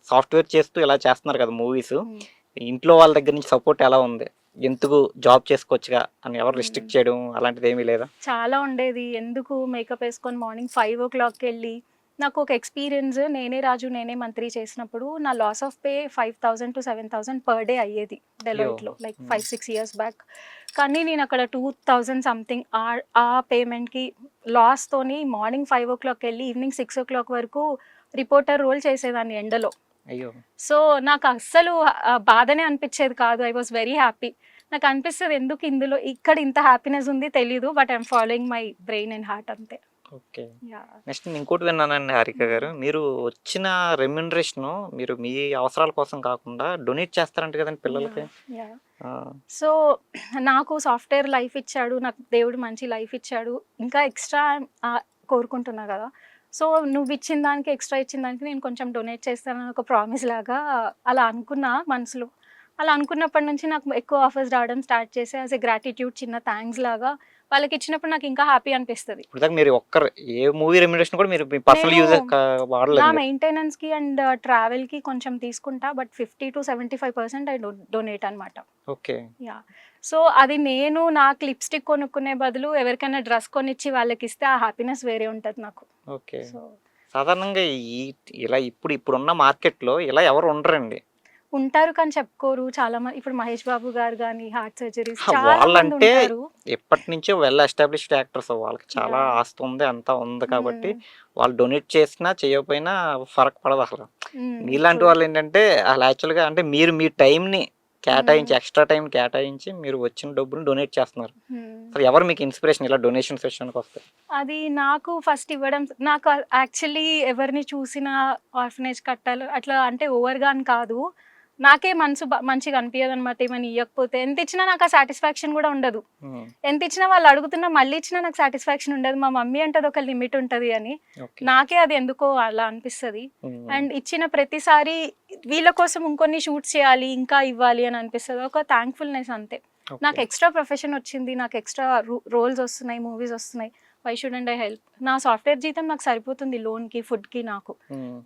సాఫ్ట్‌వేర్ చేస్తూ ఇలా చేస్తున్నారు కదా! మూవీసు. హ్మ్. ఇంట్లో వాళ్ళ దగ్గర నుంచి సపోర్ట్ ఎలా ఉంది? ఎందుకు జాబ్ చేసుకోవచ్చుగా అని ఎవరు హ్మ్. రిస్ట్రిక్ట్ చేయడం అలాంటిదేమీ లేదా? చాలా ఉండేది. ఎందుకు మేకప్ ఏసుకొని మార్నింగ్ 5:00కెళ్ళి నాకు ఒక ఎక్స్పీరియన్స్ నేనే రాజు నేనే మంత్రి చేసినప్పుడు నా loss of pay 5,000 to 7,000 per day అయ్యేది డెలాయిట్లో, లైక్ 5-6 years బ్యాక్. కానీ నేను అక్కడ 2,000 సంథింగ్ ఆ పేమెంట్కి లాస్తోని మార్నింగ్ 5 o'clock వెళ్ళి ఈవినింగ్ 6 o'clock వరకు రిపోర్టర్ రోల్ చేసేదాన్ని ఎండలో. అయ్యో! సో నాకు అస్సలు బాధనే అనిపించేది కాదు. I was very happy. నాకు అనిపిస్తుంది ఎందుకు ఇందులో ఇక్కడ ఇంత హ్యాపీనెస్ ఉంది తెలీదు, but I'm following my brain and heart అంతే. ఓకే. యా. నెక్స్ట్ నేను ఇంకోటి విన్నానండి హారిక గారు. మీరు వచ్చిన రెమ్యునరేషను మీరు మీ అవసరాల కోసం కాకుండా డొనేట్ చేస్తారంట కదండీ పిల్లలకి. యా. ఆ! సో నాకు సాఫ్ట్వేర్ లైఫ్ ఇచ్చాడు, నాకు దేవుడు మంచి లైఫ్ ఇచ్చాడు, ఇంకా ఎక్స్ట్రా కోరుకుంటున్నా కదా. సో నువ్వు ఇచ్చిన దానికి ఎక్స్ట్రా ఇచ్చిన దానికి నేను కొంచెం డొనేట్ చేస్తానని ఒక ప్రామిస్ లాగా అలా అనుకున్నా మనసులో. అలా అనుకున్నప్పటి నుంచి నాకు ఎక్కువ ఆఫర్స్ రావడం స్టార్ట్ చేసి యాజ్ ఎ గ్రాటిట్యూడ్ చిన్న థ్యాంక్స్ లాగా వాళ్ళకి ఇచ్చినప్పుడు నాకు ఇంకా హ్యాపీ అనిపిస్తుంది. ఇప్పటిదాకా మీరు ఒక్కరు ఏ మూవీ రెమ్యునరేషన్ కూడా మీరు మీ పర్సనల్ యూజ్ నా వాడలేదు మీరు. మెయింటెనెన్స్కి అండ్ ట్రావెల్కి కొంచెం తీసుకుంటా, బట్ 50 to 75% ఐ డొనేట్ అనమాట. ఓకే. యా. సో అది నేను నాకు లిప్స్టిక్ కొనుక్కునే బదులు ఎవరికైనా డ్రెస్ కొనిచ్చి వాళ్ళకి ఇస్తే ఆ హ్యాపీనెస్ వేరే ఉంటుంది నాకు. ఓకే. సో సాధారణంగా ఇలా ఇప్పుడున్న మార్కెట్‌లో ఇలా ఎవరు ఉండరండి. ఉంటారు కానీ చెప్పుకోరు చాలా మంది. ఇప్పుడు మహేష్ బాబు గారు కానీ హార్ట్ సర్జరీస్ చాలా మంది వాళ్ళంటే ఉంటారు. ఎప్పటినుంచో వెల్ ఎస్టాబ్లిష్డ్ యాక్టర్స్. వాళ్ళకి చాలా Yeah. ఆస్తి ఉంది, అంతా ఉంది కాబట్టి వాళ్ళు డొనేట్ చేసినా చేయకపోయినా ఫరక్ పడదు అసలు. మీలాంటి వాళ్ళు ఏంటంటే అసలు యాక్చువల్‌గా అంటే మీరు మీ టైంని కేటాయించి ఎక్స్ట్రా టైం కేటాయించి మీరు వచ్చిన డబ్బుని డొనేట్ చేస్తున్నారు. అసలు ఎవరు మీకు ఇన్స్పిరేషన్ ఇలా డొనేషన్స్ విషయానికి వస్తే? అది నాకు ఫస్ట్ ఇవ్వడం, నాకు యాక్చువల్లీ ఎవరిని చూసినా ఆర్ఫనేజ్ కట్టాలి అట్లా అంటే ఓవర్గా అని కాదు, నాకే మనసు మంచిగా అనిపించదు అనమాట. ఏమైనా ఇవ్వకపోతే ఎంత ఇచ్చినా నాకు ఆ సాటిస్ఫాక్షన్ కూడా ఉండదు. ఎంత ఇచ్చినా వాళ్ళు అడుగుతున్నా మళ్ళీ ఇచ్చినా నాకు సాటిస్ఫాక్షన్ ఉండదు. మా మమ్మీ అంటది ఒక లిమిట్ ఉంటుంది అని, ఓకే. నాకే అది ఎందుకో అలా అనిపిస్తుంది. అండ్ ఇచ్చిన ప్రతిసారి వీళ్ళ కోసం ఇంకొన్ని షూట్స్ చేయాలి ఇంకా ఇవ్వాలి అని అనిపిస్తుంది, ఒక థ్యాంక్ఫుల్నెస్ అంతే. నాకు ఎక్స్ట్రా ప్రొఫెషన్ వచ్చింది, నాకు ఎక్స్ట్రా రోల్స్ వస్తున్నాయి, మూవీస్ వస్తున్నాయి, వై షుడెంట్ ఐ హెల్ప్? నా సాఫ్ట్వేర్ జీతం నాకు సరిపోతుంది లోన్కి ఫుడ్కి. నాకు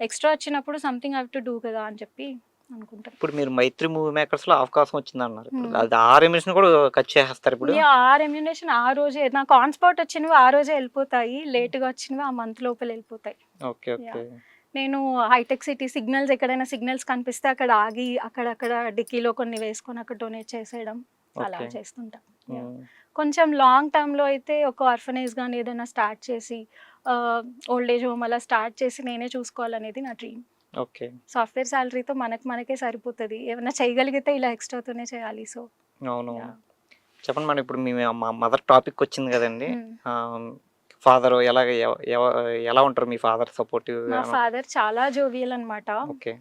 ఎక్స్ట్రా వచ్చినప్పుడు సంథింగ్ హ్యావ్ టు డూ కదా అని చెప్పి అనుకుంటాను. ఇప్పుడు మీరు మైత్రి మూవీ మేకర్స్ లో అవకాశం వచ్చింది అన్నారు. అది ఆ రెమ్యునరేషన్ కూడా ఖర్చు చేస్తారు ఇప్పుడు. ఆ రెమ్యునరేషన్ ఆ రోజే, నాకు ఆన్ స్పాట్ వచ్చినవి ఆ రోజే వెళ్ళిపోతాయి, లేట్గా వచ్చినవి ఆ మంత్ లోపల వెళ్ళిపోతాయి. ఓకే. ఓకే. నేను హైటెక్ సిటీ సిగ్నల్స్ ఎక్కడైనా సిగ్నల్స్ కనిపిస్తే అక్కడ ఆగి అక్కడక్కడ డిక్కీలో కొన్ని వేసుకొని అక్కడ డొనేట్ చేసేయడం అలా చేస్తుంటా. కొంచెం లాంగ్ టర్మ్లో అయితే ఒక ఆర్ఫనేజ్ కానీ ఏదైనా స్టార్ట్ చేసి ఓల్డ్ ఏజ్ హోమ్ అలా స్టార్ట్ చేసి నేనే చూసుకోవాలనేది నా డ్రీమ్. ఓకే. సాఫ్ట్వేర్ శాలరీతో మనకే సరిపోతుంది, ఏమైనా చేయగలిగితే ఇలా ఎక్స్ట్రాతోనే చేయాలి. సో అవును. చెప్పండి మేడం, ఇప్పుడు మా మదర్ టాపిక్ వచ్చింది కదండి. ఫాదర్ ఎలా ఉంటారు? మీ ఫాదర్ సపోర్టివ్? మా ఫాదర్ చాలా జోవియల్ అనమాట. ఓకే.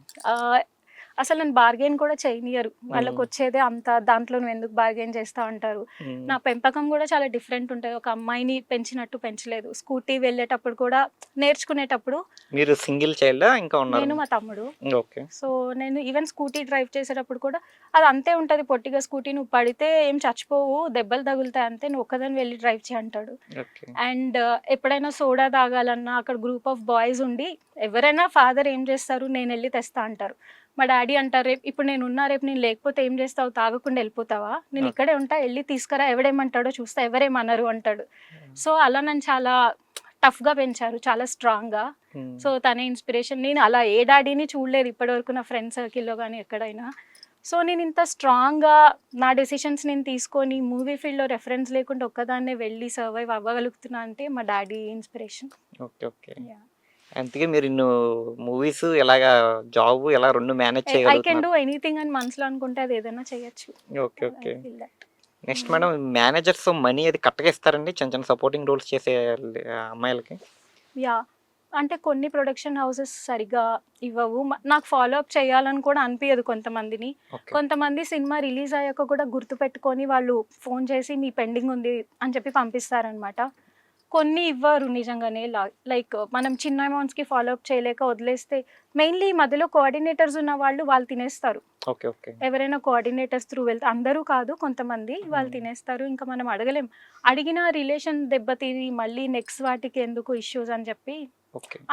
అసలు నేను బార్గెన్ కూడా చేయనియరు, వాళ్ళకి వచ్చేదే అంత, దాంట్లో నువ్వు ఎందుకు బార్గెన్ చేస్తా అంటారు. నా పెంపకం కూడా చాలా డిఫరెంట్ ఉంటుంది, ఒక అమ్మాయిని పెంచినట్టు పెంచలేదు. స్కూటీ వెళ్ళేటప్పుడు కూడా నేర్చుకునేటప్పుడు. మీరు సింగిల్ చైల్డ్ ఇంకా ఉన్నారు? నేను మా తమ్ముడు. ఓకే. సో నేను ఈవెన్ స్కూటీ డ్రైవ్ చేసేటప్పుడు కూడా అది అంతే ఉంటుంది, పొట్టిగా స్కూటీ, నువ్వు పడితే ఏం చచ్చిపోవు, దెబ్బలు తగులుతాయి అంతే, నువ్వు ఒక్కదాన్ని వెళ్ళి డ్రైవ్ చేయి అంటాడు. అండ్ ఎప్పుడైనా సోడా తాగాలన్నా అక్కడ గ్రూప్ ఆఫ్ బాయ్స్ ఉండి ఎవరైనా ఫాదర్ ఏం చేస్తారు, నేను వెళ్ళి తెస్తా అంటారు. మా డాడీ అంటారు, ఇప్పుడు నేను ఉన్నా, రేపు నేను లేకపోతే ఏం చేస్తావు, తాగకుండా వెళ్ళిపోతావా, నేను ఇక్కడే ఉంటా, వెళ్ళి తీసుకురా, ఎవడేమంటాడో చూస్తా, ఎవరేమన్నారు అంటాడు. సో అలా నన్ను చాలా టఫ్గా పెంచారు, చాలా స్ట్రాంగ్గా. సో తనే ఇన్స్పిరేషన్. నేను అలా ఏ డాడీని చూడలేదు ఇప్పటివరకు నా ఫ్రెండ్ సర్కిల్లో కానీ ఎక్కడైనా. సో నేను ఇంత స్ట్రాంగ్గా నా డెసిషన్స్ నేను తీసుకొని మూవీ ఫీల్డ్లో రెఫరెన్స్ లేకుండా ఒక్కదాన్నే వెళ్ళి సర్వైవ్ అవ్వగలుగుతున్నా అంటే మా డాడీ ఇన్స్పిరేషన్. ఓకే. ఓకే. అందుకే మీరు ఇన్ని మూవీస్ ఇలాగా జాబ్ ఇలా రెండు మేనేజ్ చేయగలుగుతారు. ఐ కెన్ డూ ఎనీథింగ్ అని మనసులో అనుకుంటే అది ఏదైనా చేయొచ్చు. Okay. Okay. Next madam, managers money అది కరెక్ట్గా ఇస్తారండి చిన్న చిన్న సపోర్టింగ్ రోల్స్ చేసే అమ్మాయిలకి? యా, అంటే కొన్ని ప్రొడక్షన్ హౌసెస్ సరిగా ఇవ్వవు, నాకు ఫాలో అప్ చేయాలని కూడా అనిపించదు కొంతమందిని. కొంతమంది సినిమా రిలీజ్ అయ్యాక కూడా గుర్తుపెట్టుకొని వాళ్ళు ఫోన్ చేసి మీ పెండింగ్ ఉంది అని చెప్పి పంపిస్తారనమాట. కొన్ని ఇవ్వరు నిజంగానే, లైక్ మనం చిన్న అమౌంట్స్కి ఫాలో అప్ చేయలేక వదిలేస్తే, మెయిన్లీ మధ్యలో కోఆర్డినేటర్స్ ఉన్న వాళ్ళు తినేస్తారు. ఓకే. ఓకే. ఎవరైనా కోఆర్డినేటర్స్ త్రూ వెళ్తే, అందరూ కాదు కొంతమంది, వాళ్ళు తినేస్తారు. ఇంకా మనం అడగలేం, అడిగిన రిలేషన్ దెబ్బతిని మళ్ళీ నెక్స్ట్ వాటికి ఎందుకు ఇష్యూస్ అని చెప్పి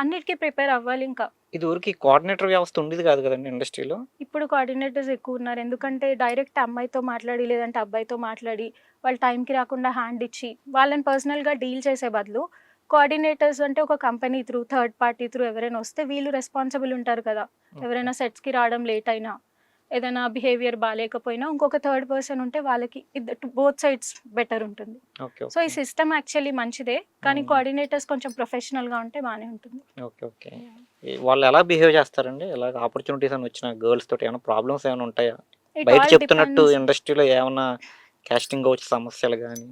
అన్నిటికీ ప్రిపేర్ అవ్వాలి. ఇంకా ఇది ఊరికి కోఆర్డినేటర్ వ్యవస్థ ఉండేది కాదు కదండి ఇండస్ట్రీలో. ఇప్పుడు కోఆర్డినేటర్స్ ఎక్కువ ఉన్నారు, ఎందుకంటే డైరెక్ట్ అమ్మాయితో మాట్లాడి లేదంటే అబ్బాయితో మాట్లాడి వాళ్ళు టైంకి రాకుండా హ్యాండ్ ఇచ్చి వాళ్ళని పర్సనల్గా డీల్ చేసే బదులు కోఆర్డినేటర్స్ అంటే ఒక company through, third party through ఎవరైనా వస్తే వీళ్ళు రెస్పాన్సిబుల్ ఉంటారు కదా. ఎవరైనా సెట్స్‌కి రావడం లేట్ అయినా, ఏదైనా బిహేవియర్ బాలేకపోయినా ఇంకొక థర్డ్ పర్సన్ ఉంటే వాళ్ళకి బోత్ సైడ్స్ బెటర్ ఉంటుంది. ఓకే. సో, ఈ సిస్టమ్ యాక్చువల్లీ మంచిదే. కానీ కోఆర్డినేటర్స్ కొంచెం ప్రొఫెషనల్‌గా ఉంటే బానే ఉంటుంది. ఓకే. ఓకే. వాళ్ళు ఎలా బిహేవ్ చేస్తారండి? ఇలాగ ఆపర్చునిటీస్ అని వచ్చిన గర్ల్స్ తోటి ఏమైనా ప్రాబ్లమ్స్ ఏమైనా ఉంటాయా? ఇట్ బయట ఆల్ చెప్తున్నట్టు డిపెండ్స్. ఇండస్ట్రీలో ఏమన్నా కాస్టింగ్ కౌచ్ సమస్యలు గానీ,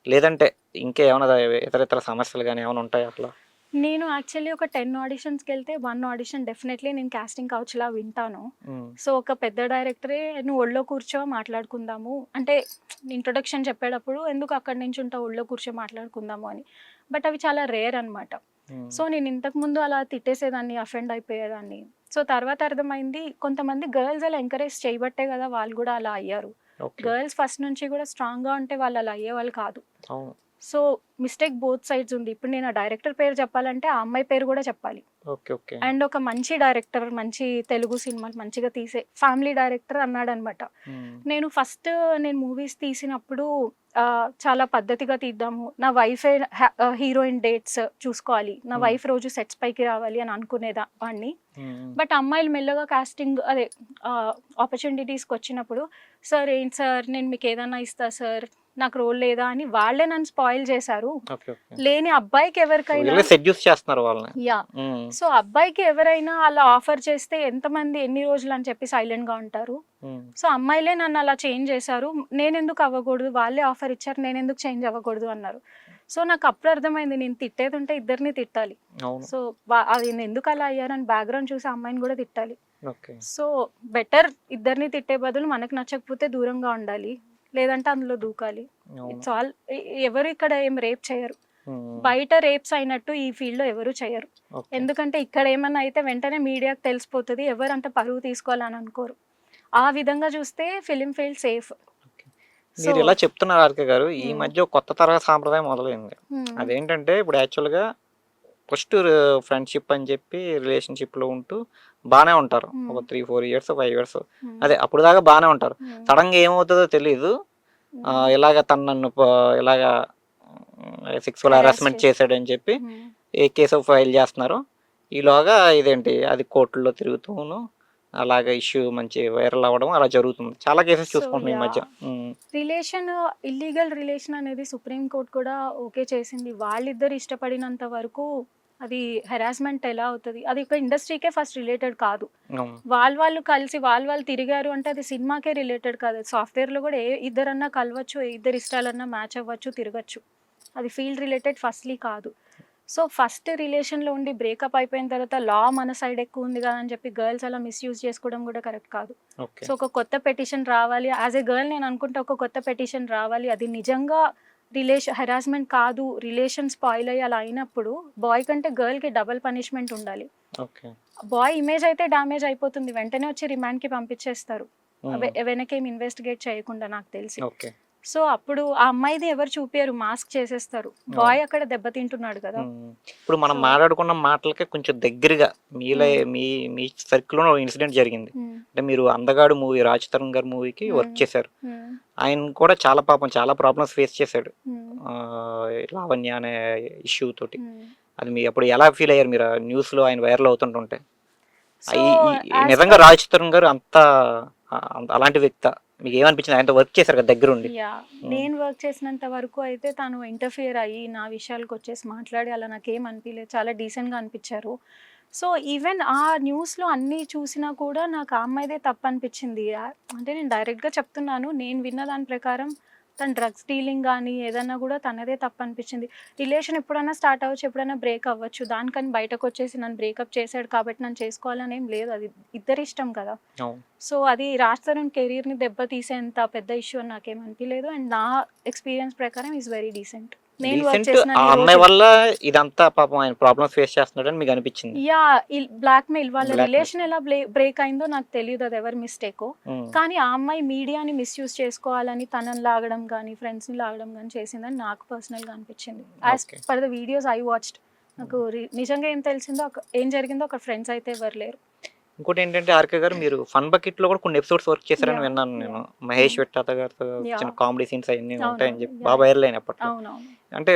లేదంటే ఇంకేమన్నా ఇతరితర సమస్యలు గానీ ఏమైనా ఉంటాయా అట్లా? నేను యాక్చువల్లీ ఒక 10 ఆడిషన్స్‌కెళ్తే 1 ఆడిషన్ డెఫినెట్‌లీ నేను కాస్టింగ్ కౌచ్‌లా వింటాను. హ్మ్. సో, ఒక పెద్ద డైరెక్టరే "నువ్వు ఒళ్ళో కూర్చో మాట్లాడుకుందాము." అంటే ఇంట్రొడక్షన్ చెప్పేటప్పుడు "ఎందుకు అక్కడి నించుంటావు ఒళ్ళో కూర్చో మాట్లాడుకుందాము" అని. బట్ అవి చాలా రేర్ అనమాట. హ్మ్. సో, నేను ఇంతకుముందు అలా తిట్టేసేదాన్ని, అఫెండ్ అయిపోయేదాన్ని. సో, తర్వాత అర్థమైంది కొంతమంది గర్ల్స్ అలా ఎంకరేజ్ చేయబట్టే కదా వాళ్ళు గూడా అలా అయ్యారు. ఓకే. గర్ల్స్ ఫస్ట్ నుంచి గూడా స్ట్రాంగ్‌గా ఉంటే వాళ్ళు అలా అయ్యేవాళ్ళు కాదు. అవును. సో, మిస్టేక్ బోత్ సైడ్స్ ఉంది. ఇప్పుడు నేను ఆ డైరెక్టర్ పేరు చెప్పాలంటే ఆ అమ్మాయి పేరు గూడా చెప్పాలి. ఓకే. ఓకే. అండ్ ఒక మంచి డైరెక్టర్, మంచి తెలుగు సినిమాలు మంచిగా తీసే ఫ్యామిలీ డైరెక్టర్ అన్నాడనమాట. హ్మ్. నేను మూవీస్ తీసినప్పుడు చాలా పద్ధతిగా తీద్దాము. నా వైఫే హీరోయిన్ డేట్స్ చూసుకోవాలి. నా హ్మ్. వైఫ్ రోజు సెట్స్ పైకి రావాలి అని వాడిని. హ్మ్. బట్ అమ్మాయిలు మెల్లగా కాస్టింగ్ అదే ఆపర్చునిటీస్‌కొచ్చినప్పుడు, "సార్ ఏంటి సార్ నేను మీకేదన్నా ఇస్తా సార్, నాకు రోల్ లేదా" అని వాళ్ళే నన్ను స్పాయిల్ చేశారు. ఓకే. ఓకే. లేని అబ్బాయికి ఎవరికైనా వీళ్ళే సెడ్యూస్ చేస్తున్నారు వాళ్ళని. యాహ్! హ్మ్. సో, అబ్బాయికి ఎవరైనా అలా ఆఫర్ చేస్తే ఎంతమంది ఎన్ని రోజులని చెప్పి సైలెంట్‌గా ఉంటారు. హ్మ్. సో, అమ్మాయిలే నన్ను అలా చేంజ్ చేశారు. నేనెందుకు అవ్వకూడదు? వాళ్ళే ఆఫర్ ఇచ్చారు. నేనెందుకు చేంజ్ అవ్వకూడదు అన్నారు. సో, నాకు అప్పుడు అర్థమైంది నేను తిట్టేదుంటే ఇద్దరిని తిట్టాలి. అవును. సో, అది ఎందుకు అలా అయ్యారని బ్యాక్‌గ్రౌండ్ చూసి ఆ అమ్మాయిని కూడా తిట్టాలి. ఓకే. సో, బెటర్ ఇద్దరిని తిట్టే బదులు మనకు నచ్చకపోతే దూరంగా ఉండాలి. లేదంటే అందులో దూకాలి. అవును. It's all. ఎవరు ఇక్కడ ఏం రేప్ చేయరు. హ్మ్. బయట రేప్స్ అయినట్టు ఈ ఫీల్డ్‌లో ఎవరు చేయరు. ఓకే. ఎందుకంటే ఇక్కడ ఏమన్నా అయితే వెంటనే మీడియాకి తెలిసిపోతది. ఎవరంత పరువు తీసుకోవాలని అనుకోరు. ఆ విధంగా చూస్తే film field safe. Okay. So మీరు ఇలా చెప్తున్నారు హారిక గారు. ఈ హ్మ్. మధ్య ఒక కొత్త తరహా సాంప్రదాయం మొదలైంది. హ్మ్. అదేంటంటే ఇప్పుడు యాక్చువల్‌గా ఫస్ట్ ఫ్రెండ్‌షిప్ అని చెప్పి రిలేషన్‌షిప్‌లో ఉంటూ బానే ఉంటారు. ఒక హ్మ్. 3, 4 ఇయర్స్, 5 ఇయర్స్ హ్మ్. అదే అప్పటిదాకా బానే ఉంటారు. హ్మ్. సడెన్‌గా ఏమవుతదో తెలీదు. హ్మ్. ఇలాగ తను నన్ను ఇలాగా సెక్సువల్ హెరాస్ హరాస్మెంట్ చేసి చేశాడని చెప్పి హ్మ్. ఏ కేసు ఫైల్ చేస్తున్నారు. ఈలోగా ఇదేంటి అది కోర్టుల్లో తిరుగుతూను అలాగ ఇష్యూ మంచి వైరల్ అవ్వడం అలా జరుగుతుంది. చాలా కేసెస్ సో చూసుకుంటున్నాం ఈ మధ్య. యాహ్! హ్మ్. రిలేషన్ ఇల్లీగల్ రిలేషన్ అనేది సుప్రీం కోర్ట్ కూడా ఓకే చేసింది. వాళ్ళిద్దరు ఇష్టపడినంత వరకు అది హెరాస్మెంట్ ఎలా అవుతది? అది ఒక ఇండస్ట్రీకే ఫస్ట్ రిలేటెడ్ కాదు. అవును. వాళ్ళు కలిసి వాళ్ళు తిరిగారు అంటే అది సినిమాకే రిలేటెడ్ కాదు. సాఫ్ట్‌వేర్‌లో కూడా ఇద్దరన్నా కలవచ్చు, ఏ ఇద్దరి ఇష్టాలన్నా మ్యాచ్ అవ్వచ్చు, తిరగొచ్చు. అది ఫీల్డ్ రిలేటెడ్ ఫస్ట్‌లీ కాదు. సో, ఫస్ట్ రిలేషన్‌లో ఉండి బ్రేకప్ అయిపోయిన తర్వాత మన సైడ్ ఎక్కువుంది కదా అని చెప్పి గర్ల్స్ అలా మిస్‌యూజ్ చేసుకోవడం కూడా కరెక్ట్ కాదు. ఓకే. సో, ఒక కొత్త పెటిషన్ రావాలి. యాస్ ఎ గర్ల్ నేను అనుకుంటా ఒక కొత్త పెటిషన్ రావాలి. అది నిజంగా హెరాస్మెంట్ కాదు. రిలేషన్ స్పాయిల్ అయ్యి అలా అయినప్పుడు బాయ్ కంటే గర్ల్‌కి డబుల్ పనిష్మెంట్ ఉండాలి. ఓకే. బాయ్ ఇమేజ్ అయితే డ్యామేజ్ అయిపోతుంది. వెంటనే వచ్చి రిమాండ్‌కి పంపించేస్తారు. హ్మ్. వెనకేం ఇన్వెస్టిగేట్ చేయకుండా నాకు తెలిసి. ఓకే. సో, అప్పుడు ఆ అమ్మాయిది ఎవరు చూపియరు. మాస్క్ చేసేస్తారు. అవును. బాయ్ అక్కడ దెబ్బతింటున్నాడు కదా. హ్మ్. ఇప్పుడు మనం సో మాట్లాడుకున్న మాటలకి కొంచెం దగ్గరగా హ్మ్. మీ మీ సర్కిల్‌లోనే ఒక ఇన్సిడెంట్ జరిగింది. హ్మ్. అంటే మీరు 'అందగాడు' మూవీ 'రాజ్ తరుణ్' గారి మూవీకి వర్క్ హ్మ్. చేశారు. హ్మ్. ఆయన కూడా చాలా ప్రాబ్లమ్స్ ఫేస్ చేశాడు. హ్మ్. లావణ్య అనే ఇష్యూ తోటి. హ్మ్. అది అప్పుడు ఎలా ఫీల్ అయ్యారు మీరు? ఆ న్యూస్‌లో ఆయన వైరల్ అవుతుంటుంటే? సో, ఈ ఈ ఈ యాస్ నిజంగా పర్ 'రాజ్ తరుణ్' గారు అంత అలాంటి వ్యక్తా? మీకేమనిపించింది? ఆయనతో వర్క్ చేశారు కదా దగ్గరుండి. యాహ్! హ్మ్. నేను వర్క్ చేసినంత వరకు అయితే తను ఇంటర్ఫియర్ అయ్యి, నా విషయాలకొచ్చేసి మాట్లాడి అలా నాకేం అనిపియలేదు. చాలా డీసెంట్‌గా అనిపిచ్చారు. సో, ఈవెన్ ఆ న్యూస్‌లో అన్నీ చూసినా కూడా నాకు ఆ అమ్మాయిదే తప్పనిపిచ్చింది. అంటే నేను డైరెక్ట్‌గా చెప్తున్నాను. నేను విన్న దాని ప్రకారం తను డ్రగ్స్ డీలింగ్ గానీ, ఏదన్నా గూడా తనదే తప్పనిపిచ్చింది. రిలేషన్ ఎప్పుడైనా స్టార్ట్ అవ్వచ్చు, ఎప్పుడైనా బ్రేక్ అవ్వచ్చు. దానికని బయటకొచ్చేసి నన్ను బ్రేకప్ చేసాడు కాబట్టి నన్ను చేసుకోవాలనేం లేదు. అది ఇద్దరిష్టం కదా. అవును. సో, అది రాజ్ తరుణ్ కెరీర్‌ని దెబ్బతీసేంత పెద్ద ఇష్యూ అని నాకేం అనిపియలేదు. అండ్ నా ఎక్స్‌పీరియన్స్ ప్రకారం ఈస్ వెరీ డీసెంట్. నేను వర్క్ డీసెంట్ ఆ చేసినన్ని అమ్మాయి రోజులు. వల్ల ఇదంతా పాపం ఆయన ప్రాబ్లమ్స్ ఫేస్ చేస్తున్నాడని మీకనిపించింది. యాహ్! బ్లాక్‌మెయిల్ వాళ్ళ బ్లాక్‌మెయిల్. రిలేషన్ ఎలా బ్రేక్ అయిందో నాకు తెలీదు అది ఎవరి మిస్టేకో. హ్మ్. కానీ ఆ అమ్మాయి మీడియాని మిస్‌యూజ్ చేసుకోవాలని తనని లాగడం గానీ, ఫ్రెండ్స్‌ని లాగడం గానీ చేసిందని నాకు పర్సనల్‌గా అనిపిచ్చింది. As okay. Per the videos I watched. నాకు నిజంగా ఏం తెలిసిందో ఏం జరిగిందో అక్కడ ఫ్రెండ్స్ అయితే ఎవరు లేరు. ఇంకోటి ఏంటంటే ఆర్కే గారు మీరు ఫన్ బకెట్ లో కూడా కొన్ని ఎపిసోడ్స్ వర్క్ చేశారని యాహ్! విన్నాను నేను. యాహ్! మహేష్ విట్టాత గారితో చిన్న యాహ్! కామెడీ సీన్స్ అవన్నీ ఉంటాయని అవునవును. చెప్పి బాగా యాహ్! యాహ్! వైరల్ అయిన అప్పట్లో. అవునవును. అంటే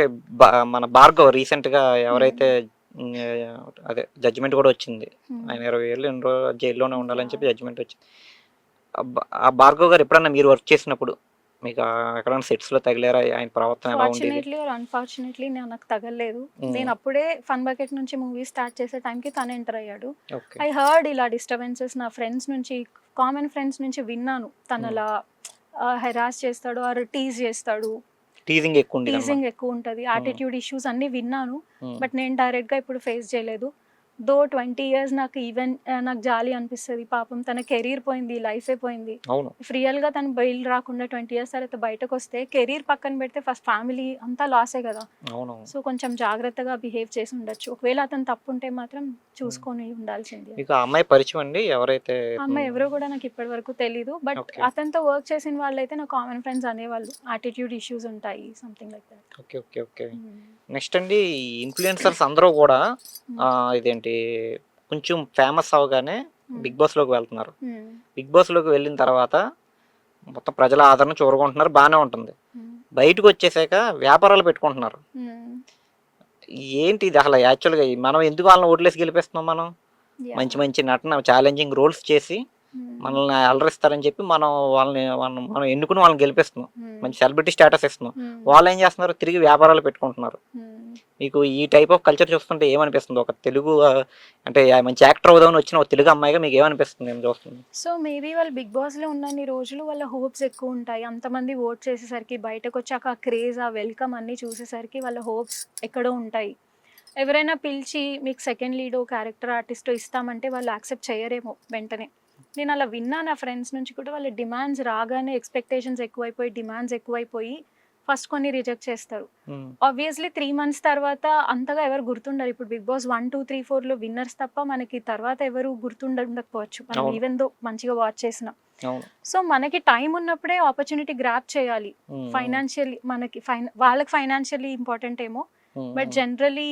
మన భార్గవ్ రీసెంట్ గా హ్మ్. ఎవరైతే ఉమ్, అదే జడ్జిమెంట్ కూడా వచ్చింది. హ్మ్. ఆయన 20 ఏళ్ళు ఎన్ని రోజులు జైల్లోనే ఉండాలని యాహ్! చెప్పి జడ్జిమెంట్ వచ్చింది. ఆ భార్గవ్ గారు ఎప్పుడన్నా మీరు వర్క్ చేసినప్పుడు మీకు ఎక్కడైనా సెట్స్ లో తగిలారా? ఆయన ప్రవర్తన ఎలా ఉండేది? ఫార్చునేట్‌లీ ఆర్ అన్‌ఫార్చునేట్‌లీ నాకు తగలలేదు. ఉమ్, నేను అప్పుడే ఫన్ బకెట్ నుంచి మూవీ స్టార్ట్ చేసే టైంకి తను ఎంటర్ అయ్యాడు. ఓకే. ఐ హర్డ్ ఇలా డిస్టర్బెన్సెస్ నా ఫ్రెండ్స్ నుంచి, కామన్ ఫ్రెండ్స్ నుంచి విన్నాను. ఉమ్, తనలా హెరాస్ చేస్తాడు ఆర్ టీజ్ చేస్తాడు. టీజింగ్ ఎక్కువ ఉండేది అనమాట. టీజింగ్ ఎక్కువుంటది. యాటిట్యూడ్ ఇష్యూస్ అన్నీ విన్నాను. ఉమ్, బట్ నేను డైరెక్ట్‌గా ఎప్పుడు ఫేస్ చేయలేదు. 20 ఇయర్స్ నాకు ఈవెన్ నాకు జాలి అనిపిస్తది. పాపం తన కెరీర్ పోయింది. లైఫే పోయింది. అవును. ఇఫ్ రియల్‌గా తను బెయిల్ రాకుండా 20 ఇయర్స్ తర్వాత బయటకొస్తే కెరీర్ పక్కన పెడితే ఫస్ట్ ఫ్యామిలీ అంతా లాసే గదా! అవునవును. సో, కొంచెం జాగ్రత్తగా బిహేవ్ చేసి ఉండొచ్చు. ఒకవేళ అతను తప్పుంటే మాత్రం ఉమ్. చూసుకొని ఉండాల్సింది. మీకు ఆ అమ్మాయి పరిచయం అండి ఎవరైతే? ఆ అమ్మాయి ఎవరో గూడా నాకు ఇప్పటి వరకు తెలీదు. But okay. అతనితో వర్క్ చేసిన వాళ్ళైతే నా కామన్ ఫ్రెండ్స్ అనేవాళ్ళు. యాటిట్యూడ్ ఇష్యూస్ ఉంటాయి. Something like that. Okay. Okay. Okay. హ్మ్. నెక్స్ట్ అండి ఇన్‌ఫ్లుయెన్సర్స్ అందరూ గూడా హ్మ్. ఇదేంటి కొంచెం ఫేమస్ అవ్వగానే హ్మ్. బిగ్ బాస్‌లోకి వెళ్తున్నారు. హ్మ్. బిగ్ బాస్‌లోకి వెళ్ళిన తర్వాత మొత్తం ప్రజల ఆదరణ చూరగొంటున్నారు. బానే ఉంటుంది. హ్మ్. బయటకొచ్చేసాక వ్యాపారాలు పెట్టుకుంటున్నారు. హ్మ్. ఏంటి ఇది అసలు యాక్చువల్‌గా మనం ఎందుకు వాళ్ళని ఓట్లేసి గెలిపిస్తున్నాం మనం? మంచి యాహ్! మంచి నటన ఛాలెంజింగ్ రోల్స్ చేసి హ్మ్. మనల్ని అలరిస్తారని చెప్పి మనం మనం ఎన్నుకుని వాళ్ళని గెలిపిస్తున్నాం. హ్మ్. మంచి సెలబ్రిటీ స్టేటస్ ఇస్తున్నాం. హ్మ్. వాళ్ళేం చేస్తున్నారు? తిరిగి వ్యాపారాలు పెట్టుకుంటున్నారు. హ్మ్. మీకు ఈ టైప్ ఆఫ్ కల్చర్ చూస్తుంటే ఏమనిపిస్తుంది? ఒక తెలుగు అంటే మంచి యాక్టర్ అవుదామని వచ్చిన ఒక తెలుగు అమ్మాయిగా మీకు ఏమనిపిస్తుంది నేను చూస్తుంది? సో, మేబీ వాళ్ళు 'బిగ్ బాస్‌లో' ఉన్నన్ని రోజులు వాళ్ళ హోప్స్ ఎక్కువుంటాయి. అంతమంది వోట్ చేసేసరికి బయటకొచ్చాక ఆ క్రేజ్, ఆ వెల్కమ్ అన్నీ చూసేసరికి వాళ్ళ హోప్స్ ఎక్కడో ఉంటాయి. ఎవరైనా పిలిచి మీకు సెకండ్ లీడో, క్యారెక్టర్ ఆర్టిస్టో ఇస్తామంటే వాళ్ళు యాక్సెప్ట్ చేయరేమో వెంటనే. నేను అలా విన్నా నా ఫ్రెండ్స్ నుంచి కూడా వాళ్ళ డిమాండ్స్ రాగానే ఎక్స్‌పెక్టేషన్స్ ఎక్కువైపోయి, డిమాండ్స్ ఎక్కువైపోయి ఫస్ట్ కొన్ని రిజెక్ట్ చేస్తారు. హ్మ్. ఆబ్వియస్‌లీ 3 మంత్స్ తర్వాత అంతగా ఎవరు గుర్తుండరు. ఇప్పుడు 'బిగ్ బాస్' 1, 2, 3, 4లో విన్నర్స్ తప్ప మనకి తర్వాత ఎవరు గుర్తుండకపోవచ్చు. మనం అవును. ఈవెన్ దో మంచిగా వాచ్ చేసినా. అవును. సో, మనకి టైం ఉన్నప్పుడే ఆపర్చునిటీ గ్రాబ్ చేయాలి. హ్మ్. హ్మ్. ఫైనాన్షియల్లీ మనకి వాళ్ళకి ఫైనాన్షియల్లీ ఇంపార్టెంట్ ఏమో. హ్మ్. బట్ హ్మ్. జనరల్లీ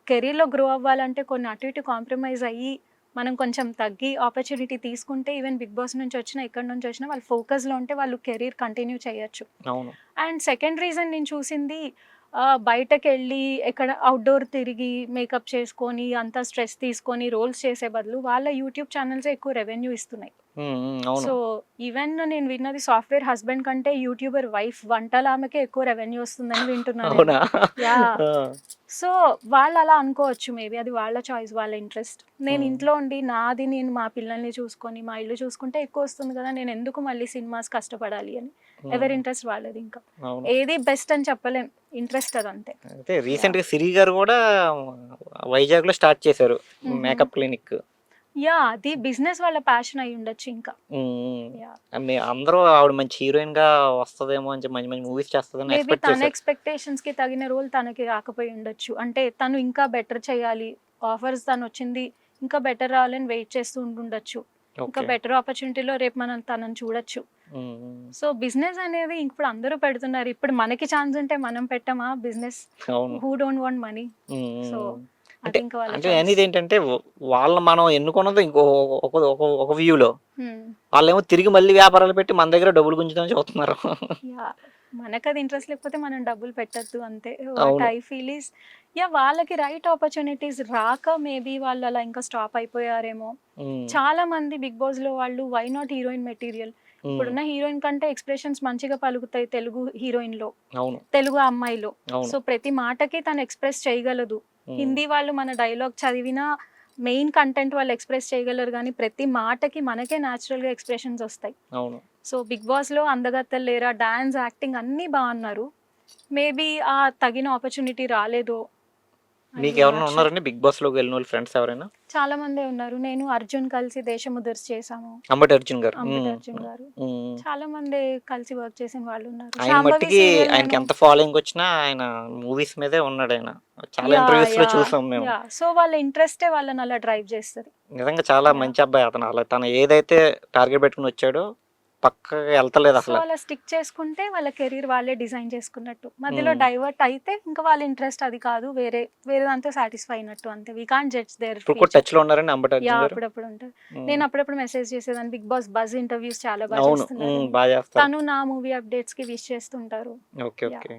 కెరీర్‌లో గ్రో అవ్వాలంటే కొన్ని అటు ఇటు కాంప్రమైజ్ అయ్యి, మనం కొంచెం తగ్గి ఆపర్చునిటీ తీసుకుంటే ఈవెన్ 'బిగ్ బాస్' నుంచి వచ్చినా, ఎక్కడి నుంచి వచ్చినా వాళ్ళు ఫోకస్‌లో ఉంటే వాళ్ళు కెరీర్ కంటిన్యూ చేయొచ్చు. అవును. అండ్ సెకండ్ రీజన్ నేను చూసింది బయటకెళ్ళి ఎక్కడ ఔట్‌డోర్ తిరిగి మేకప్ చేసుకొని, అంతా స్ట్రెస్ తీసుకొని రోల్స్ చేసే బదులు వాళ్ళ యూట్యూబ్ ఛానెల్సే ఎక్కువ రెవెన్యూ ఇస్తున్నాయి. హ్మ్. హ్మ్. అవును. సో, ఈవెన్ నేను విన్నది సాఫ్ట్‌వేర్ హస్బెండ్ కంటే యూట్యూబర్ వైఫ్ వంటలామెకే ఎక్కువ రెవెన్యూ వస్తుందని వింటున్నా నేను. అవునా? యాహ్! ఆ! సో, వాళ్ళలా అనుకోవచ్చు మేబీ. అది వాళ్ళ చాయిస్, వాళ్ళ ఇంట్రెస్ట్. నేను హ్మ్. ఇంట్లో ఉండి నాది నేను మా పిల్లల్ని చూసుకొని, మా ఇల్లు చూసుకుంటే ఎక్కువొస్తుంది గదా! నేనెందుకు మళ్ళీ సినిమాస్ కష్టపడాలి అని. ఎవరి హ్మ్. ఇంట్రెస్ట్ వాళ్ళదింకా. అవును. ఏది బెస్ట్ అని చెప్పలేం. ఇంట్రెస్ట్ అదంతే. అయితే యాహ్! రీసెంట్‌గా 'సిరి' గారు గూడా వైజాగ్‌లో స్టార్ట్ చేశారు హుహు. Makeup clinic. యాహ్! అది బిజినెస్ వాళ్ళ ప్యాషన్ అయ్యుండొచ్చు ఇంకా. హ్మ్. హ్మ్. యాహ్! అందరూ ఆవిడ మంచి హీరోయిన్‌గా వస్తదేమో అని చెప్పి మంచి మంచి మూవీస్ చేస్తదని మేబీ ఎక్స్‌పెక్ట్ తన చేశారు. ఎక్స్‌పెక్టేషన్స్‌కి తగిన రోల్ తనకి రాకపోయి ఉండొచ్చు. అంటే తను ఇంకా బెటర్ చేయాలి. ఆఫర్స్ తనొచ్చింది. ఇంకా బెటర్ రావాలని వెయిట్ చేస్తూ ఉండుండొచ్చు. ఇంకా ఓకే. బెటర్ ఆపర్చునిటీలో రేపు మనం తనని చూడొచ్చు. హ్మ్. హ్మ్. సో, బిజినెస్ అనేది ఇప్పుడు అందరూ పెడుతున్నారు. ఇప్పుడు మనకి ఛాన్స్ ఉంటే మనం పెట్టమా బిజినెస్? అవును. Who don't want money? హ్మ్. సో, హ్మ్. అది అంటే ఇంకా వాళ్ళ అంటే చాయిస్. నేననేదేంటంటే వాళ్ళని మనం ఎన్నుకున్నది ఇంకో ఒక ఒక ఒక వ్యూలో. హ్మ్. వాళ్ళేమో తిరిగి మళ్ళీ వ్యాపారాలు పెట్టి మన దగ్గర డబ్బులు గుంజుదామని చూస్తున్నారు. యాహ్! మనకది ఇంట్రెస్ట్ లేకపోతే మనం డబ్బులు పెట్టొద్దు అంతే. వాట్ అవును. I feel is yeah! వాళ్ళకి రైట్ ఆపర్చునిటీస్ రాక మేబీ వాళ్ళు అలా ఇంకా స్టాప్ అయిపోయారేమో. హ్మ్. చాలా మంది 'బిగ్ బాస్‌లో' వాళ్ళు వై నాట్ హీరోయిన్ మెటీరియల్. హ్మ్. ఇప్పుడున్న హీరోయిన్ కంటే ఎక్స్‌ప్రెషన్స్ మంచిగా పలుకుతాయి తెలుగు హీరోయిన్‌లో, అవును. తెలుగు అమ్మాయిలో. అవును. సో, ప్రతి మాటకి తను ఎక్స్‌ప్రెస్ చేయగలదు. హ్మ్. హిందీ వాళ్ళు మన డైలాగ్ చదివినా మెయిన్ కంటెంట్ వాళ్ళు ఎక్స్‌ప్రెస్ చేయగలరు గానీ, ప్రతి మాటకి మనకే నేచురల్‌గా ఎక్స్‌ప్రెషన్స్ ఒస్తాయి. అవును. సో, 'బిగ్ బాస్‌లో' అందగత్తెలు లేరా డాన్స్, యాక్టింగ్ అన్నీ అన్నారు. మేబీ తగిన ఆపర్చునిటీ రాలేదో ఐ యామ్ మీకెవరైనా నాట్ ష్యూర్. ఉన్నారండి 'బిగ్ బాస్‌లోకి' వెళ్ళినోళ్ళు ఫ్రెండ్స్ ఎవరైనా? చాలా మందే ఉన్నారు. నేను, అర్జున్ కలిసి 'దేశముదుర్స్' చేశాము. అంబటి అర్జున్ గారు. అంబటి హ్మ్. అర్జున్ గారు. హ్మ్. చాలా మందే కలిసి వర్క్ చేసిన వాళ్ళున్నారు. ఆయన 'శాంభవి' మట్టికి సీరియల్ నేను ఆయనకెంత ఫాలోయింగొచ్చినా ఆయన మూవీస్ మీదే ఉన్నాడాయన. చాలా యాహ్! ఇంటర్వ్యూస్‌లో యాహ్! చూసాం మేము. యాహ్! సో, వాళ్ళ ఇంట్రెస్టే వాళ్ళనలా డ్రైవ్ చేస్తది. నిజంగా చాలా యాహ్! మంచి అబ్బాయి అతను. అలా తను ఏదైతే టార్గెట్ పెట్టుకొనొచ్చాడో పక్కగా వెళ్తలేదు సో అసలు. అలా స్టిక్ చేసుకుంటే వాళ్ళ కెరీర్ వాళ్ళే డిజైన్ చేసుకున్నట్టు. మధ్యలో హ్మ్. డైవర్ట్ అయితే ఇంకా వాళ్ళ ఇంట్రెస్ట్ అది కాదు. వేరే వేరే దాంతో సాటిస్ఫై అయినట్టు అంతే. వి కాంట్ జడ్జ్ దేర్ ఇప్పుడు కూడా ఫ్యూచర్. టచ్‌లో ఉన్నారండి అంబటి అర్జున్ గారు? అప్పుడప్పుడు ఉంటది. హ్మ్. నేను అప్పుడప్పుడు మెసేజ్ చేసేదాన్ని. 'బిగ్ బాస్' బజ్ ఇంటర్వ్యూస్ చాలా బా అవును. చేస్తున్నారు అని. బా చేస్తారు. తను నా మూవీ అప్డేట్స్‌కి విష్ చేస్తుంటారు. ఓకే. యాహ్! ఓకే.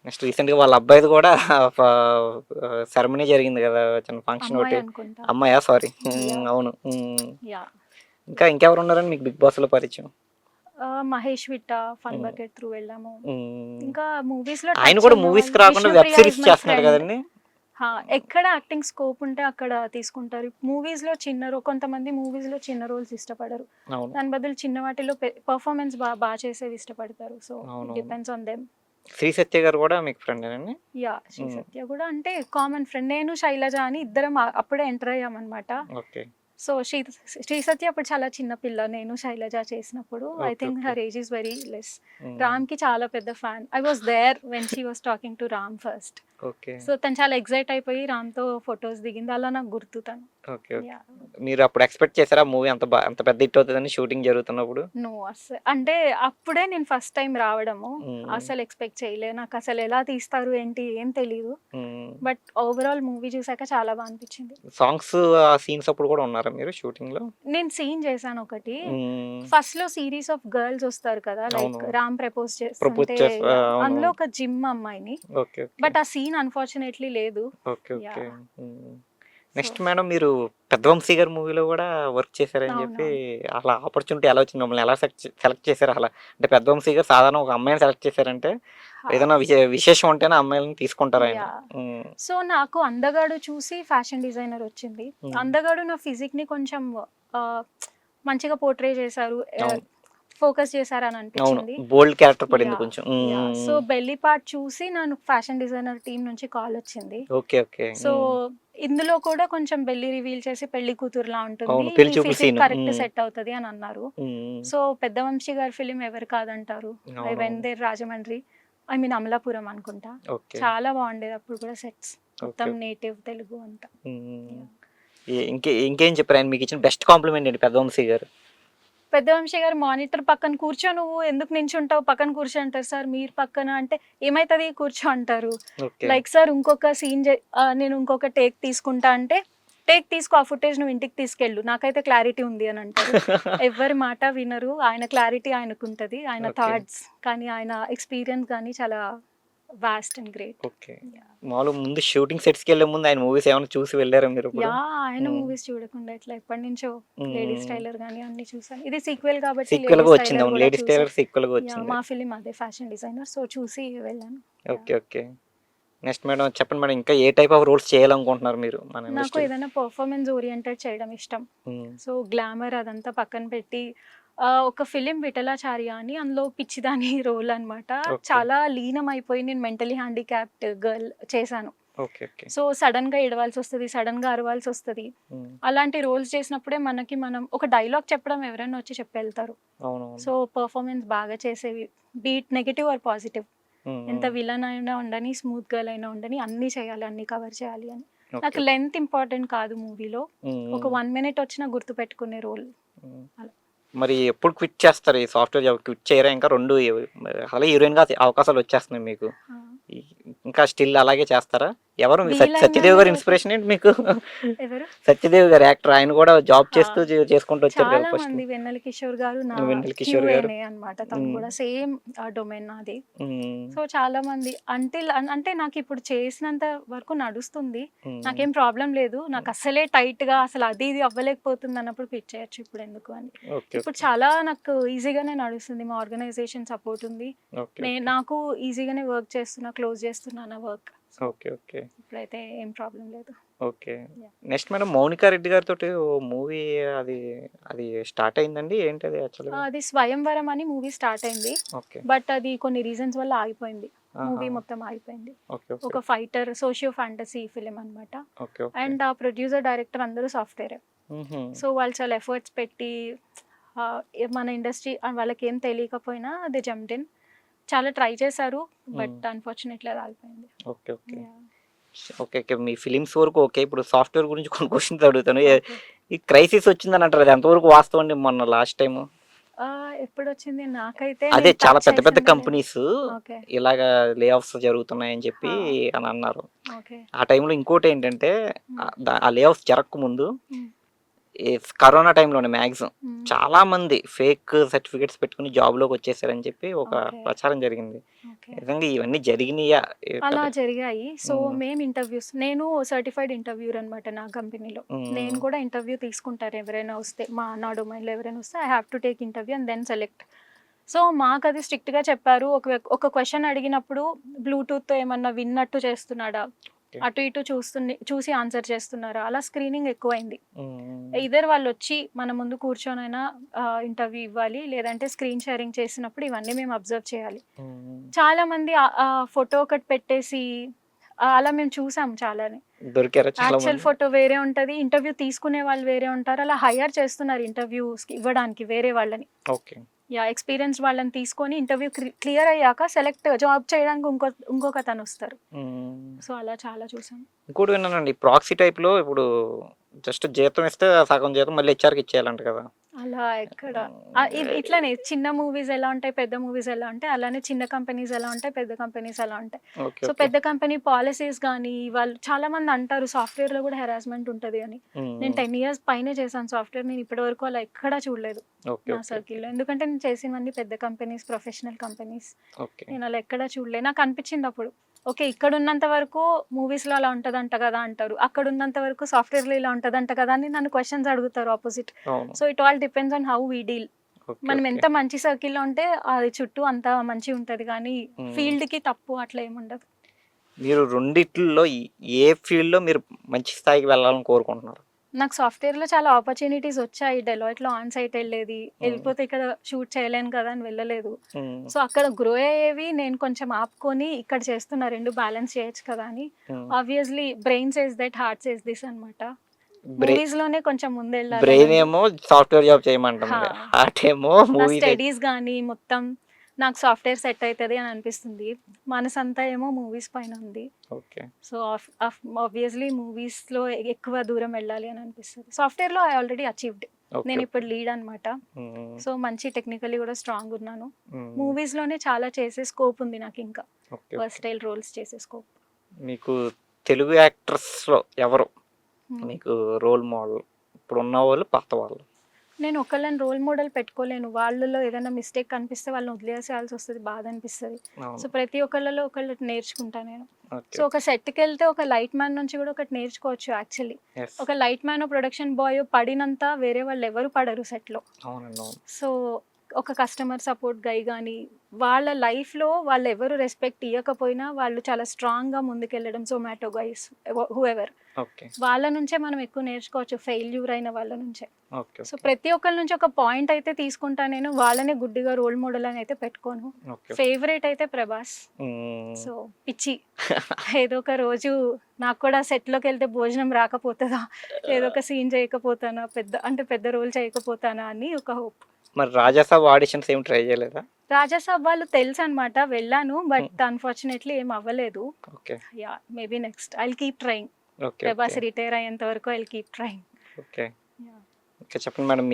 నెక్స్ట్ రీసెంట్‌గా వాళ్ళ అబ్బాయిది కూడా ఫ సెరమనీ జరిగింది గదా! చిన్న ఫంక్షన్ అమ్మాయి ఒకటి. అనుకుంటా. అమ్మాయా? సారీ. యాహ్! అవును. యాహ్! ఇంకా ఇంకెవరున్నారండి మీకు 'బిగ్ బాస్‌లో' పరిచయం? మహేష్ విట్ట, ఫన్ హ్మ్. బకెట్ త్రూ వెళ్ళాము. హ్మ్. ఇంకా మూవీస్‌లో ఆయన టచ్ కూడా ఉన్న మూవీస్‌కి వాళ్ళు రాకుండా web 'Vishnupriya series is my చేస్తున్నాడు ఫ్రెండ్.' కదండీ! ఎక్కడ యాక్టింగ్ స్కోప్ ఉంటే అక్కడ తీసుకుంటారు. మూవీస్‌లో కొంతమంది మూవీస్‌లో చిన్న రోల్స్ ఇష్టపడరు. అవును. దాని బదులు చిన్న వాటిలో పెర్ఫార్మెన్స్ బా చేసేవి ఇష్టపడతారు. సో, ఇట్ అవునవును. Depends on them. 'Shri Satya' గారు కూడా మీకు ఫ్రెండేనండి? శ్రీ హ్మ్. సత్య కూడా అంటే కామన్ ఫ్రెండ్. నేను, శైలజ అని ఇద్దరం అప్పుడే ఎంటర్ అయ్యామనమాట. ఓకే. సో, శ్రీ సత్య అప్పుడు చాలా చిన్న పిల్ల. నేను, శైలజ చేసినప్పుడు. I okay. Think okay. Her age is very less. Hmm. రామ్‌కి చాలా పెద్ద ఫ్యాన్. I was there when she was talking to Ram first. Okay. So, తను చాలా ఎక్సైట్ అయిపోయి రామ్‌తో ఫోటోస్ దిగింది. అలా నాకు గుర్తు తను. ఓకే. ఓకే. యాహ్! మీరు అప్పుడు ఎక్స్‌పెక్ట్ చేసారా మూవీ అంత పెద్ద హిట్ అవుతదని షూటింగ్ జరుగుతున్నప్పుడు? నో. అంటే అప్పుడే నేను ఫస్ట్ టైమ్ రావడము. హ్మ్. అసలు ఎక్స్‌పెక్ట్ చేయలే. నాకసలు ఎలా తీస్తారు ఏంటి ఏం తెలీదు. హ్మ్. బట్ ఓవరాల్ మూవీ చూసాక చాలా బా అనిపించింది. సాంగ్స్ ఆ సీన్స్ అప్పుడు కూడా ఉన్నారా మీరు షూటింగ్‌లో? నేను సీన్ చేశాను ఒకటి. హ్మ్. ఫస్ట్‌లో సీరీస్ ఆఫ్ గర్ల్స్ వస్తారు కదా! లైక్ అవును. రామ్ ప్రపోజ్ ప్రపోజ్ చేస్తుంటే చేస్తా అందులో అవునవును. ఒక జిమ్ అమ్మాయిని. ఓకే. ఓకే. బట్ ఆ సీన్ అన్‌ఫార్చునేట్‌లీ లేదు. ఓకే. ఓకే. యాహ్! హ్మ్. సో నెక్స్ట్ మేడం మీరు 'పెద్దవంశీ' గారి మూవీలో గూడా వర్క్ చేశారని జెప్పి అవునవును. అలా ఆపర్చునిటీ ఎలా వచ్చింది? మిమ్మల్ని ఎలా సెలెక్ట్ చేశారు అలా? అంటే 'పెద్దవంశీ' గారు సాధారణ ఒక అమ్మాయిని సెలెక్ట్ చేశారంటే హా! ఏదైనా విశేషం ఉంటేనే అమ్మాయిలని తీసుకుంటారాయన. యాహ్! హ్మ్. సో, నాకు 'అందగాడు' చూసి ఫ్యాషన్ డిజైనర్ వచ్చింది. హ్మ్. 'అందగాడు' నా ఫిజిక్‌ని కొంచెం ఆహ్, మంచిగా పోర్ట్రే చేశారు. అవును. ఫోకస్ చేశారని అవును. అనిపించింది. బోల్డ్ క్యారెక్టర్ పడింది యాహ్! కొంచెం. హ్మ్. యాహ్! హ్మ్. సో, హ్మ్. బెల్లీ పార్ట్ చూసి నాకు ఫ్యాషన్ డిజైనర్ టీమ్ నుంచి కాల్ వచ్చింది. ఓకే. ఓకే. సో, హ్మ్. ఇందులో కూడా కొంచెం బెల్లీ రివీల్ చేసి పెళ్లి కూతురులా ఉంటుంది. అవును. పెళ్లి నీ చూపుల ఫిజిక్ సీను. కరెక్ట్ హ్మ్. సెట్ అవుతది అని అన్నారు. హ్మ్. సో, పెద్ద వంశీ గారి ఫిల్మ్ ఎవరు కాదంటారు. ఐ వెంట్ అవునవును. There Rajahmundry. I mean Amalapuram అనుకుంటా. ఓకే. చాలా బాగుండేది అప్పుడు కూడా సెట్స్. మొత్తం ఓకే. నేటివ్ తెలుగు అంతా. హ్మ్. యాహ్! ఇంకేం చెప్పారు? ఆయన మీకిచ్చిన బెస్ట్ కాంప్లిమెంట్ ఏంటి 'పెద్దవంశీ' గారు? పెద్ద వంశీ గారు మానిటర్ పక్కన కూర్చో నువ్వు ఎందుకు నించుంటావు పక్కన కూర్చో అంటారు. సార్ మీరు పక్కన అంటే ఏమైతది కూర్చో అంటారు. ఓకే. లైక్ సార్ ఇంకొక సీన్ నేను ఇంకొక టేక్ తీసుకుంటా అంటే, టేక్ తీసుకో ఆ ఫుటేజ్ నువ్వు ఇంటికి తీసుకెళ్ళు. నాకైతే క్లారిటీ ఉంది అని అంటారు. ఎవ్వరి మాట వినరు. ఆయన క్లారిటీ ఆయనకుంటది. ఆయన ఓకే. థాట్స్ కానీ ఆయన ఎక్స్‌పీరియన్స్ గానీ చాలా vast and great. Okay. Yeah! మాములుగా ముందు షూటింగ్ సెట్స్‌కెళ్ళే ముందు ఆయన మూవీస్ ఏమన్నా చూసి వెళ్లారా మీరిప్పుడు? ఆయన హ్మ్. మూవీస్ చూడకుండా ఎట్లా ఎప్పటినుంచో 'లేడీస్ హ్మ్. టైలర్' గానీ అన్నీ చూసాను. ఇది సీక్వెల్ కాబట్టి సీక్వెల్‌గా 'లేడీస్ వచ్చింది. టైలర్' అవును. గూడా 'లేడీస్ చూసా. టైలర్' సీక్వెల్‌గా వచ్చింది. మా ఫిల్మ్ అదే ఫ్యాషన్ డిజైనర్. సో, చూసి వెళ్ళాను. Yeah! Okay. Okay. Next madam చెప్పండి మేడం ఇంకా ఏ టైప్ ఆఫ్ రోల్స్ చేయాలనుకుంటున్నారు మీరు మన నాకు ఇండస్ట్రీలో? ఏదైనా పెర్ఫార్మన్స్ ఓరియెంటెడ్ చేయడం ఇష్టం. హ్మ్. సో, గ్లామర్ అదంతా పక్కన పెట్టి ఒక ఫిలిం 'విఠలాచార్య' అని అందులో పిచ్చిదాని రోల్ అనమాట. ఓకే. చాలా లీనమైపోయి నేను మెంటల్లీ హ్యాండిక్యాప్డ్ గర్ల్ చేశాను. ఓకే. ఓకే. సో, సడెన్‌గా ఏడవాల్సొస్తది, సడెన్‌గా అరవాల్సొస్తది. హ్మ్. అలాంటి రోల్స్ చేసినప్పుడే మనం ఒక డైలాగ్ చెప్పడం ఎవరైనా వచ్చి చెప్పెళ్తారు. అవునవును. సో, పెర్ఫార్మన్స్ బాగా చేసేవి బీట్ నెగెటివ్ ఆర్ పాజిటివ్. హ్మ్. ఎంత హ్మ్. విలన్ అయినా ఉండని, స్మూత్ గర్ల్ అయినా ఉండని అన్నీ చేయాలి, అన్నీ కవర్ చేయాలి అని. నాకు ఓకే. లెంత్ ఇంపార్టెంట్ కాదు మూవీలో. హ్మ్. ఒక హ్మ్. 1 మినిట్ వచ్చినా గుర్తుపెట్టుకునే రోల్ హ్మ్. అలా. మరి ఎప్పుడు క్విట్ చేస్తారు? ఈ సాఫ్ట్‌వేర్ జాబ్ క్విట్ చేయరా ఇంకా 2 అలాగే హీరోయిన్‌గా అవకాశాలొచ్చేస్తున్నాయి మీకు. ఆ! ఈ ఇంకా స్టిల్ అలాగే చేస్తారా? ఎవరు మీకు 'సత్యదేవ్' వీలైనన్ని గారి వరకు ఇన్‌స్పిరేషన్ ఏంటి మీకు? ఎవరు? 'సత్యదేవ్' గారు యాక్టర్ ఆయన గూడా జాబ్ ఆ! చేస్తూ చేసుకుంటూ వచ్చారు కదా! చాలా ఫస్ట్. మంది 'వెన్నెల కిషోర్' గారు నా 'వెన్నెల కిషోర్' గారు. క్యూఏనే అనమాట. తను హ్మ్. కూడా సేమ్ డొమైన్ నాది. హ్మ్. సో, చాలా మంది అంటే నాకిప్పుడు చేసినంత వరకు నడుస్తుంది. హ్మ్. నాకేం ప్రాబ్లమ్ లేదు. నాకస్సలే టైట్‌గా అసలు అది ఇది అవ్వలేకపోతుందన్నప్పుడు క్విట్ చేయొచ్చు ఇప్పుడెందుకు అని. ఓకే. ఇప్పుడు ఓకే. చాలా నాకు ఈజీగానే నడుస్తుంది. మా ఆర్గనైజేషన్ సపోర్ట్ ఉంది. ఓకే. ఓకే. నాకు ఈజీగానే వర్క్ చేస్తున్నా. క్లోజ్ చేస్తున్నా నా వర్క్. So, okay. ఓకే. ఇప్పుడైతే ఏం ప్రాబ్లమ్ లేదు. Okay. Yeah! Next madam 'Mounika Reddy' గారితోటి ఓ మూవీ అది అది స్టార్ట్ అయిందండి? ఏంటది యాక్చువల్‌గా? అది 'స్వయంవరం' అని మూవీ స్టార్ట్ అయింది. ఓకే. బట్ అది కొన్ని రీజన్స్ వల్ల ఆగిపోయింది. ఆహా! మూవీ మొత్తం ఆగిపోయింది. ఓకే. ఓకే. ఒక ఫైటర్ సోషియో ఫ్యాంటసీ ఫిల్మ్ అనమాట. ఓకే. ఓకే. అండ్ ఆ ప్రొడ్యూసర్, డైరెక్టర్ అందరూ సాఫ్ట్‌వేరే. హుహు. సో, వాళ్ళు చాలా ఎఫర్ట్స్ పెట్టి మన ఇండస్ట్రీ వాళ్ళకేం తెలియకపోయినా దే జంప్డ్ ఇన్. చాలా ట్రై చేశారు. హ్మ్. బట్ అన్‌ఫార్చునేట్‌లీ అది ఆగిపోయింది. Okay. Okay. Yeah! Okay. Okay. మీ ఫిలిమ్స్ వరకు ఓకే. ఇప్పుడు సాఫ్ట్‌వేర్ గురించి కొన్ని క్వెషన్స్ అడుగుతాను. ఓకే. ఈ క్రైసిస్ వచ్చిందని అంటారు. అది ఎంతవరకు వాస్తవం అండి మొన్న లాస్ట్ టైము? ఎప్పుడొచ్చింది? నాకైతే అదే నేను చాలా టచ్ పెద్ద పెద్ద చేసిందే లేదు. Companies okay. ఇలాగా లే ఆఫ్స్ జరుగుతున్నాయని చెప్పి ఆ! అని అన్నారు. ఓకే. ఆ టైంలో ఇంకోటేంటంటే హ్మ్. ఆ లే ఆఫ్స్ జరగకముందు హ్మ్. ఈ కరోనా టైంలోనే మ్యాక్సిమం హ్మ్. చాలా మంది ఫేక్ సర్టిఫికేట్స్ పెట్టుకుని జాబ్‌లోకి వచ్చేసారని చెప్పి ఒక ఓకే. ప్రచారం జరిగింది. ఓకే. నిజంగా ఇవన్నీ జరిగినియా? అలా జరిగాయి. సో, హ్మ్. మేము ఇంటర్వ్యూస్ నేను సర్టిఫైడ్ ఇంటర్వ్యూయర్ అనమాట నా కంపెనీలో. నేను హ్మ్. కూడా ఇంటర్వ్యూ తీసుకుంటారు ఎవరైనా వస్తే. నా డొమైన్‌లో ఎవరైనా వస్తే I have to take interview and then select. So, మాకది స్ట్రిక్ట్‌గా చెప్పారు. ఒక క్వెషన్ అడిగినప్పుడు బ్లూటూత్‌తో ఏమన్నా విన్నట్టు చేస్తున్నాడా? ఓకే. అటు ఇటు చూసి ఆన్సర్ చేస్తున్నారా? అలా స్క్రీనింగ్ ఎక్కువైంది. హ్మ్. ఎయిదర్ వాళ్ళొచ్చి మన ముందు కూర్చొనైనా ఇంటర్వ్యూ ఇవ్వాలి. లేదంటే స్క్రీన్ షేరింగ్ చేసినప్పుడు ఇవన్నీ మేము అబ్జర్వ్ చేయాలి. హ్మ్. చాలామంది ఫోటో ఒకటి పెట్టేసి అలా మేము చూసాం చాలానే. దొరికారా చాలా యాక్చువల్ మంది? ఫోటో వేరే ఉంటది. ఇంటర్వ్యూ తీసుకునే వాళ్ళు వేరే ఉంటారు. అలా హైర్ చేస్తున్నారు ఇంటర్వ్యూస్‌కి ఇవ్వడానికి వేరే వాళ్ళని. ఓకే. ఎక్స్‌పీరియన్స్ వాళ్ళని తీసుకొని ఇంటర్వ్యూ క్లియర్ అయ్యాక జాబ్ చేయడానికి ఇంకొకతనొస్తారు. హ్మ్. సో, అలా చాలా చూసాం. ఇంకోటి విన్నానండి. ప్రాక్సీ టైప్‌లో ఇప్పుడు జస్ట్ జీతం ఇస్తే సగం జీతం మళ్ళీ హెచ్ఆర్‌కి ఇచ్చేయాలంట కదా! అలా ఎక్కడ హ్మ్. ఇట్లనే చిన్న మూవీస్ ఎలా ఉంటాయి, పెద్ద మూవీస్ ఎలా ఉంటాయి, అలానే చిన్న కంపెనీస్ ఎలా ఉంటాయి, పెద్ద కంపెనీస్ ఎలా ఉంటాయి. ఓకే. So, okay. పెద్ద కంపెనీ పాలిసీస్ గానీ, వాళ్ళు చాలామంది అంటారు సాఫ్ట్‌వేర్‌లో గూడా హెరాస్మెంట్ ఉంటది అని. నేను హ్మ్. 10 ఇయర్స్ పైనే చేశాను సాఫ్ట్‌వేర్. నేను ఇప్పటి వరకు అలా ఎక్కడా చూడలేదు ఓకే. నా ఓకే. ఓకే. సర్కిల్‌లో. ఎందుకంటే నేను చేసినవన్నీ పెద్ద కంపెనీస్, ప్రొఫెషనల్ కంపెనీస్. ఓకే. నేను అలా ఎక్కడా చూడలే. నాకు అనిపించింది అప్పుడు. ఓకే. ఇక్కడున్నంత వరకు మూవీస్‌లో అలా ఉంటదంట గదా! అంటారు. అక్కడున్నంత వరకు సాఫ్ట్‌వేర్‌లో ఇలా ఉంటదంట కదా! అని నన్ను క్వెషన్స్ అడుగుతారు అపోజిట్. అవును. So, it all depends on how we deal. Okay. మనం ఓకే. ఎంత మంచి సర్కిల్‌లో ఉంటే అది చుట్టూ అంత మంచిగుంటది గానీ, హ్మ్. ఫీల్డ్‌కి తప్పు అట్లా ఏముండదు. మీరు రెండిట్లో ఏ ఫీల్డ్‌లో మీరు మంచి స్థాయికి వెళ్ళాలని కోరుకుంటున్నారు? నాకు సాఫ్ట్‌వేర్‌లో చాలా ఆపర్చునిటీస్ వచ్చాయి. డెలాయిట్‌లో ఆన్ సైట్ ఎళ్ళేది. హ్మ్. ఎళ్ళిపోతే ఇక్కడ షూట్ చేయలేను కదా! అని వెళ్ళలేదు. హ్మ్. సో, అక్కడ గ్రో అయ్యేవి నేను కొంచెం ఆపుకొని ఇక్కడ చేస్తున్నా 2 బ్యాలెన్స్ చేయొచ్చు కదా! అని. హ్మ్. Obviously brain says that heart says this అనమాట. బ్రె మూవీస్‌లోనే కొంచెం ముందెళ్ళాలని బ్రెయిన్ ఉంది. ఏమో సాఫ్ట్‌వేర్ జాబ్ హా! చేయమంటుంది. హార్ట్ ఏమో నా మూవీలే. స్టడీస్ గానీ మొత్తం నాకు సాఫ్ట్‌వేర్ సెట్ అయితది అని అనిపిస్తుంది. మనసంతా ఏమో మూవీస్ పైన ఉంది. ఓకే. సో, ఆబ్వియస్‌లీ మూవీస్‌లో ఎక్కువ దూరం వెళ్ళాలి అని అనిపిస్తది. సాఫ్ట్‌వేర్‌లో ఐ ఆల్రెడీ అచీవ్డ్. ఓకే. నేనిప్పుడు ఓకే. లీడ్ అనమాట. హ్మ్. సో, మంచి టెక్నికల్లీ గూడా స్ట్రాంగ్ ఉన్నాను. హ్మ్. మూవీస్‌లోనే చాలా చేసే స్కోప్ ఉంది నాకింకా. ఓకే. ఓకే. వర్సటైల్ రోల్స్ చేసే స్కోప్. మీకు తెలుగు యాక్టర్స్‌లో ఎవరు హ్మ్. మీకు రోల్ మోడల్? ఇప్పుడున్నవాళ్ళు, పాత వాళ్ళు? నేను ఒకళ్ళని రోల్ మోడల్ పెట్టుకోలేను. వాళ్ళలో ఏదైనా మిస్టేక్ కనిపిస్తే వాళ్ళని వదిలేసేయాల్సొస్తది. బాధనిపిస్తది. సో, అవును. ప్రతి ఒక్కళ్ళలో ఒకళ్ళు నేర్చుకుంటా నేను. ఓకే. So, okay. ఒక సెట్‌కెళ్తే ఒక లైట్ మ్యాన్ నుంచి గూడా ఒకటి నేర్చుకోవచ్చు యాక్చువల్లీ. యెస్. ఒక లైట్ మ్యానో, ప్రొడక్షన్ బాయో పడినంత వేరే వాళ్ళెవరు పడరు సెట్‌లో. అవునండి. అవును. సో, ఒక కస్టమర్ సపోర్ట్ గై గానీ, వాళ్ళ లైఫ్‌లో వాళ్ళెవరు రెస్పెక్ట్ ఇయ్యకపోయినా వాళ్ళు చాలా స్ట్రాంగ్‌గా ముందుకెళ్ళడం జొమాటో గైస్ హూఎవర్. ఓకే. వాళ్ళ నుంచే మనం ఎక్కువ నేర్చుకోవచ్చు ఫెయిల్యూర్ అయిన వాళ్ళ నుంచే. ఓకే. So, okay. ప్రతి ఒక్కళ్ళ నుంచి ఒక పాయింట్ అయితే తీసుకుంటా నేను. వాళ్ళనే గుడ్డిగా రోల్ మోడల్ అని అయితే పెట్టుకోను. ఓకే. ఫేవరెట్ అయితే ప్రభాస్. హ్మ్. సో, పిచ్చి. ఏదో ఒక రోజు నాకు కూడా సెట్‌లోకెళ్తే భోజనం రాకపోతదా? ఏదో ఒక సీన్ చేయకపోతానా? పెద్ద రోల్ చేయకపోతానా అని ఒక హోప్. మరి 'రాజాసాబ్' ఆడిషన్స్ ఏమి ట్రై చేయలేదా? రాజాసాబ్ వాళ్ళు తెలుసనమాట. వెళ్ళాను. హ్మ్. బట్ అన్‌ఫార్చునేట్‌లీ ఏం అవ్వలేదు. Okay. Maybe next I'll keep trying. Okay. Okay. Prabhas retire అయ్యేంత వరకు I'll keep trying. Okay. Yeah! ఇంకా చెప్పండి మేడం.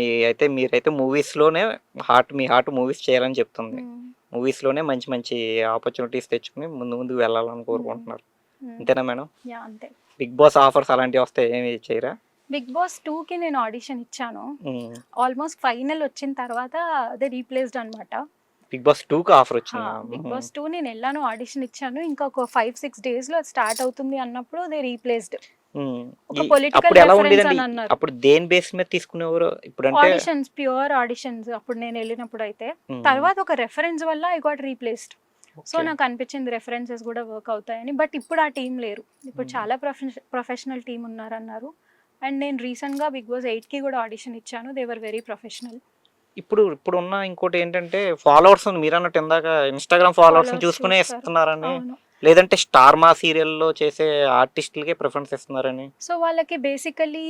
మీరైతే మూవీస్‌లోనే మీ హార్ట్ మూవీస్ చేయాలని చెప్తుంది. హ్మ్. మూవీస్‌లోనే మంచి మంచి ఆపర్చునిటీస్ తెచ్చుకొని ముందుకు వెళ్ళాలని హ్మ్. కోరుకుంటున్నారు. హ్మ్. అంతేనా మేడం? అంతే. 'బిగ్ బాస్' ఆఫర్స్ అలాంటివి వస్తే ఏమి చేయరా? 'బిగ్ బాస్ 2'కి నేను ఆడిషన్ ఇచ్చాను. హ్మ్. ఆల్మోస్ట్ ఫైనల్ వచ్చిన తర్వాత అదే రీప్లేస్డ్ అనమాట. 'బిగ్ బాస్ 2'కి ఆఫర్ హా! వచ్చిందా? 'బిగ్ హుహు. బాస్ 2' నేనెళ్ళాను. ఆడిషన్ ఇచ్చాను. ఇంకా ఒక 5, 6 డేస్‌లో అది స్టార్ట్ అవుతుంది అన్నప్పుడు దే రీప్లేస్డ్. హ్మ్. ఒక ఈ పొలిటికల్ అప్పుడు ఎలా రెఫరెన్స్ ఉండేదండి? అని అన్నారు. అప్పుడు దేని బేస్ మీద తీసుకునేవారు? ఇప్పుడంటే ప్యూర్ ఆడిషన్స్ అప్పుడు నేనెళ్ళినప్పుడైతే. హ్మ్. తర్వాత ఒక రెఫరెన్స్ వల్ల I got replaced. So, okay. నాకనిపించింది రెఫరెన్సెస్ గూడా వర్క్ అవుతాయని. బట్ ఇప్పుడు ఆ టీమ్ లేరు. ఇప్పుడు హ్మ్. చాలా ప్రొఫెషనల్ టీమ్ ఉన్నారన్నారు. అండ్ నేను రీసెంట్‌గా 'బిగ్ బాస్ 8'కి గూడా ఆడిషన్ ఇచ్చాను. They were very professional. ఇప్పుడున్న ఇంకోటేంటంటే ఫాలోవర్స్ మీరన్నట్టు ఇందాక ఇన్‌స్టాగ్రామ్ ఫాలోవర్స్‌ని ఫాలోవర్స్ చూసుకునే చూస్తారు. ఇస్తున్నారని, అవును. లేదంటే 'స్టార్ మా' సీరియల్‌లో చేసే ఆర్టిస్టులకే ప్రిఫరెన్స్ ఇస్తున్నారని. సో, వాళ్ళకి బేసికల్లీ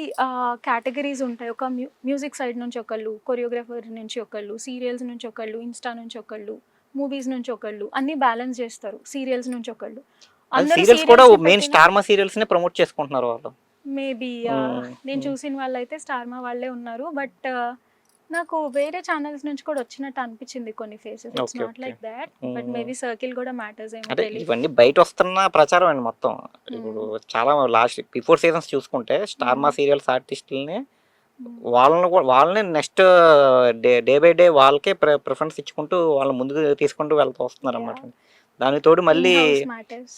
కేటగరీస్ ఉంటాయి. ఒక మ్యూజిక్ సైడ్ నుంచి ఒకళ్ళు, కొరియోగ్రాఫర్ నుంచి ఒకళ్ళు, సీరియల్స్ నుంచి ఒకళ్ళు, ఇన్‌స్టా నుంచి ఒకళ్ళు, మూవీస్ నుంచి ఒకళ్ళు అన్నీ బ్యాలెన్స్ జేస్తారు. సీరియల్స్ నుంచి ఒకళ్ళు. అది అందరూ సీరియల్స్ కూడా సీరియల్స్‌ని మెయిన్ పెట్టినా 'స్టార్ మా' సీరియల్స్‌నే ప్రమోట్ చేసుకుంటున్నారు వాళ్ళు. మేబీ హ్మ్. నేను హ్మ్. చూసిన వాళ్ళైతే స్టార్ మా వాళ్ళే ఉన్నారు. బట్ నాకు వేరే ఛానల్స్ నుంచి కూడా వచ్చినట్టు అనిపించింది కొన్ని faces. It's okay. Not okay. Like that. But హ్మ్. మేబీ సర్కిల్ కూడా మ్యాటర్స్ ఏమో అంటే తెలియదు. ఇవన్నీ బయట వస్తున్న ప్రచారం అండి మొత్తం. ఇప్పుడు చాలా లాస్ట్ బిఫోర్ సీజన్స్ చూసుకుంటే స్టార్ మా సీరియల్స్ ఆర్టిస్టులని వాళ్ళని నెక్స్ట్ డే బై డే వాళ్ళకే ప్రిఫరెన్స్ ఇచ్చుకుంటూ వాళ్ళని ముందుకు తీసుకుంటూ వెళ్తూ వస్తున్నారు అన్నమాట. దానికి తోడు మళ్ళీ హౌస్ మ్యాటర్స్.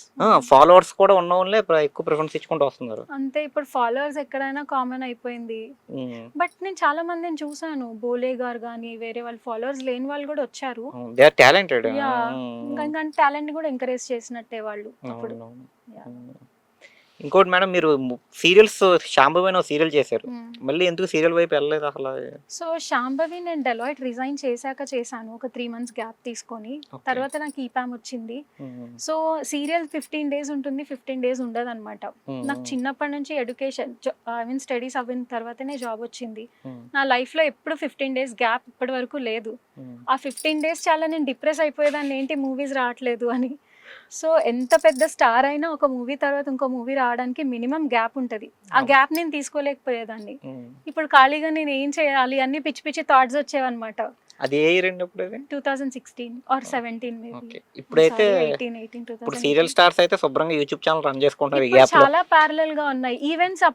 ఫాలోవర్స్ కూడా ఉన్న వాళ్ళే ఎక్కువ ప్రిఫరెన్స్ ఇచ్చుకుంటూ వస్తున్నారు. అంతే ఇప్పుడు ఫాలోవర్స్ ఎక్కడైనా కామన్ అయిపోయింది. బట్ నేను చాలా మందిని చూసాను. బోలే గారు గానీ వేరే వాళ్ళు ఫాలోవర్స్ లేని వాళ్ళు కూడా వచ్చారు. They are talented. యా ఇంకా టాలెంట్ కూడా ఎంకరేజ్ చేసినట్టే వాళ్ళు అప్పుడు. Yeah. ఇంకోటి మేడం, మీరు సీరియల్స్ శాంభవి అని సీరియల్ చేశారు. మళ్ళీ ఎందుకు సీరియల్ వైపు వెళ్ళలేదు అసలు? సో శాంభవి నేను డెలాయిట్ రిజైన్ చేశాక చేశాను ఒక 3 months గ్యాప్ తీసుకొని. తర్వాత నాకు ఈపామ్ వచ్చింది. సో సీరియల్ 15 days ఉంటుంది, 15 days ఉండదు అనమాట. నాకు చిన్నప్పటి నుంచి ఎడ్యుకేషన్ ఐ మీన్ స్టడీస్ అవిన తర్వాతనే జాబ్ వచ్చింది. నా లైఫ్లో ఎప్పుడు 15 days గ్యాప్ ఇప్పటి వరకు లేదు. ఆ 15 days చాలా నేను డిప్రెస్ అయిపోయేదాన్ని, ఏంటి మూవీస్ రావట్లేదు అని. సో ఎంత పెద్ద స్టార్ అయినా ఒక మూవీ తర్వాత ఇంకో మూవీ రావడానికి మినిమం గ్యాప్ ఉంటుంది. ఆ గ్యాప్ నేను తీసుకోలేకపోయేదాన్ని. ఇప్పుడు ఖాళీగా నేను ఏం చేయాలి అన్ని పిచ్చి పిచ్చి థాట్స్ వచ్చేవన్నమాట. అది ఏ ఇయర్ అండి ఇప్పుడు? 2016 or 17 మేబీ. ఇప్పుడైతే 18 ఇప్పుడు సీరియల్ స్టార్స్ అయితే శుభ్రంగా యూట్యూబ్ ఛానల్ రన్ చేసుకుంటారు. ఈ ఇప్పుడు గ్యాప్ లో చాలా ప్యారలల్ గా ఉన్నాయి ఈవెంట్స్.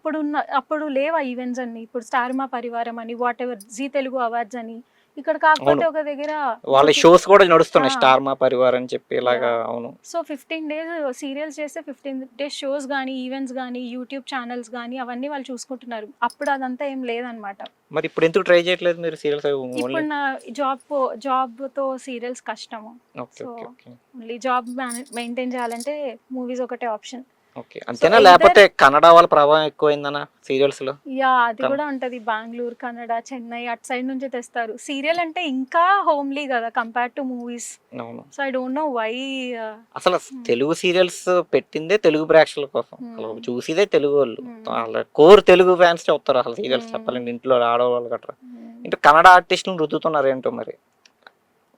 అప్పుడు లేవా ఈవెంట్స్ అన్ని. ఇప్పుడు స్టార్ మా పరివారం అని, whatever, Zee Telugu awards అని, ఇక్కడ కాకపోతే ఒక దగ్గర వాళ్ళ షోస్ కూడా నడుస్తున్నాయి, ఆ. స్టార్ మా పరివార్ అని చెప్పి ఇలాగా. అవును. సో 15 days సీరియల్స్ చేస్తే 15 days షోస్ కానీ ఈవెంట్స్ కానీ యూట్యూబ్ ఛానల్స్ కానీ అవన్నీ వాళ్ళు చూసుకుంటున్నారు. అప్పుడు అదంతా ఏం లేదనమాట. మరి ఇప్పుడు ఎందుకు ట్రై చేయట్లేదు మీరు సీరియల్స్? ఇప్పుడు నా జాబ్ తో సీరియల్స్ కష్టము. సో ఓన్లీ జాబ్ మెయింటైన్ చేయాలంటే మూవీస్ ఒకటే ఆప్షన్. ఓకే, అంతేనా? లేకపోతే కన్నడ వాళ్ళ ప్రభావం ఎక్కువైందనా సీరియల్స్ లో? యా అది కూడా ఉంటది. బెంగళూరు, కన్నడ, చెన్నై అటు సైడ్ నుంచి తెస్తారు. సీరియల్ అంటే ఇంకా హోమ్లీ కదా కంపేర్ టు మూవీస్. అవును. So I don't know why. అసలు తెలుగు సీరియల్స్ పెట్టిందే తెలుగు ప్రేక్షకుల కోసం, అసలు చూసేదే తెలుగు వాళ్ళు. వాళ్ళ కోర్ తెలుగు ఫ్యాన్స్ చెప్తారు అసలు సీరియల్స్ చెప్పాలండి. ఇంట్లో ఆడవాళ్ళు గట్రా ఇంట్లో కన్నడ ఆర్టిస్టులను రుద్దుతున్నారు ఏంటో మరి.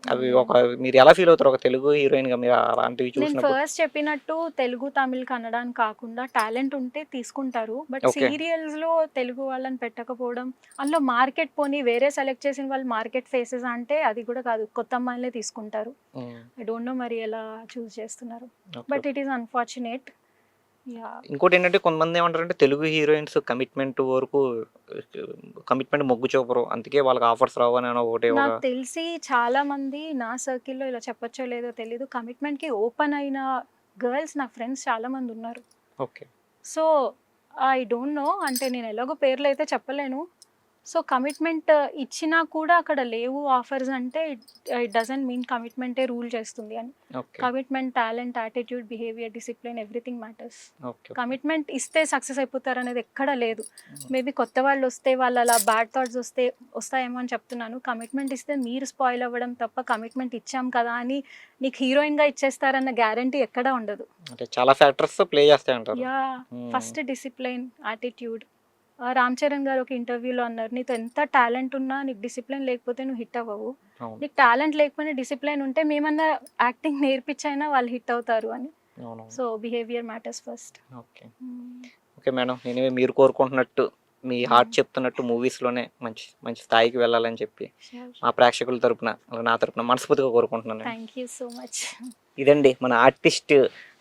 అవి మీరు ఎలా ఫీల్ అవుతారు ఒక తెలుగు హీరోయిన్ గా మీరు అలాంటివి నేను చూసినప్పుడు? ఫస్ట్ చెప్పినట్టు తెలుగు, తమిళ్, కన్నడ అని కాకుండా టాలెంట్ ఉంటే తీసుకుంటారు. But Okay. సీరియల్స్ లో తెలుగు వాళ్ళని పెట్టకపోవడం, అందులో మార్కెట్ పోనీ వేరే సెలెక్ట్ చేసిన వాళ్ళు మార్కెట్ ఫేసెస్ అంటే అది కూడా కాదు, కొత్త అమ్మాయిలే తీసుకుంటారు. ఐ డోంట్ నో మరి ఎలా చూస్ చేస్తున్నారు. But it is unfortunate. Yeah ఇంకోటి ఏంటంటే కొంతమంది ఏమంటారంటే తెలుగు హీరోయిన్స్ కమిట్మెంట్ వరకు కమిట్మెంట్ మొగ్గు చూపరు, అందుకే వాళ్ళకి ఆఫర్స్ రావు అని ఒకటే ఒక. నాకు తెలిసి చాలా మంది నా సర్కిల్లో, ఇలా చెప్పొచ్చో లేదో తెలీదు, కమిట్మెంట్ కి ఓపెన్ అయిన గర్ల్స్ నా ఫ్రెండ్స్ చాలా మంది ఉన్నారు. Okay. So I don't no, అంటే నేను ఎలాగో పేర్లు అయితే చెప్పలేను. సో కమిట్మెంట్ ఇచ్చినా కూడా అక్కడ లేవు ఆఫర్స్ అంటే ఇట్ డజంట్ మీన్ కమిట్మెంటే రూల్ చేస్తుంది అని. Okay. Commitment, talent, attitude, behaviour, discipline, everything matters. Okay. Commitment ఇస్తే సక్సెస్ అయిపోతారు అనేది ఎక్కడా లేదు. మేబీ కొత్త వాళ్ళు వస్తే వాళ్ళు అలా బ్యాడ్ థాట్స్ వస్తాయేమో అని చెప్తున్నాను. కమిట్మెంట్ ఇస్తే మీరు స్పాయిల్ అవ్వడం తప్ప, కమిట్మెంట్ ఇచ్చాం కదా అని నీకు హీరోయిన్గా ఇచ్చేస్తారన్న గ్యారంటీ ఎక్కడా ఉండదు. అంటే చాలా ఫ్యాక్టర్స్ ప్లే చేస్తాయి అంటారు. Yeah first discipline, attitude. Ram Charan గారు ఒక ఇంటర్వ్యూలో అన్నారు, నీతో ఎంత టాలెంట్ ఉన్నా నీకు డిసిప్లిన్ లేకపోతే నువ్వు హిట్ అవ్వవు. అవును. నీకు టాలెంట్ లేకపోయినా డిసిప్లిన్ ఉంటే మేమన్నా యాక్టింగ్ నేర్పించైనా వాళ్ళు హిట్ అవుతారు అని. అవును. So behaviour matters first. Okay. Okay madam, నేను మీరు కోరుకుంటున్నట్టు మీ హార్ట్ చెప్తున్నట్టు మూవీస్లోనే మంచి మంచి స్థాయికి వెళ్ళాలని చెప్పి మా ప్రేక్షకుల తరపున, నా తరపున మనస్ఫూర్తిగా కోరుకుంటున్నాను. Thank you so much. ఇదండి మన ఆర్టిస్ట్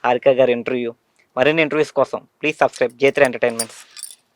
హారిక గారి ఇంటర్వ్యూ. మరిన్ని ఇంటర్వ్యూస్ కోసం ప్లీజ్ సబ్స్క్రైబ్ J3 ఎంటర్టైన్మెంట్స్.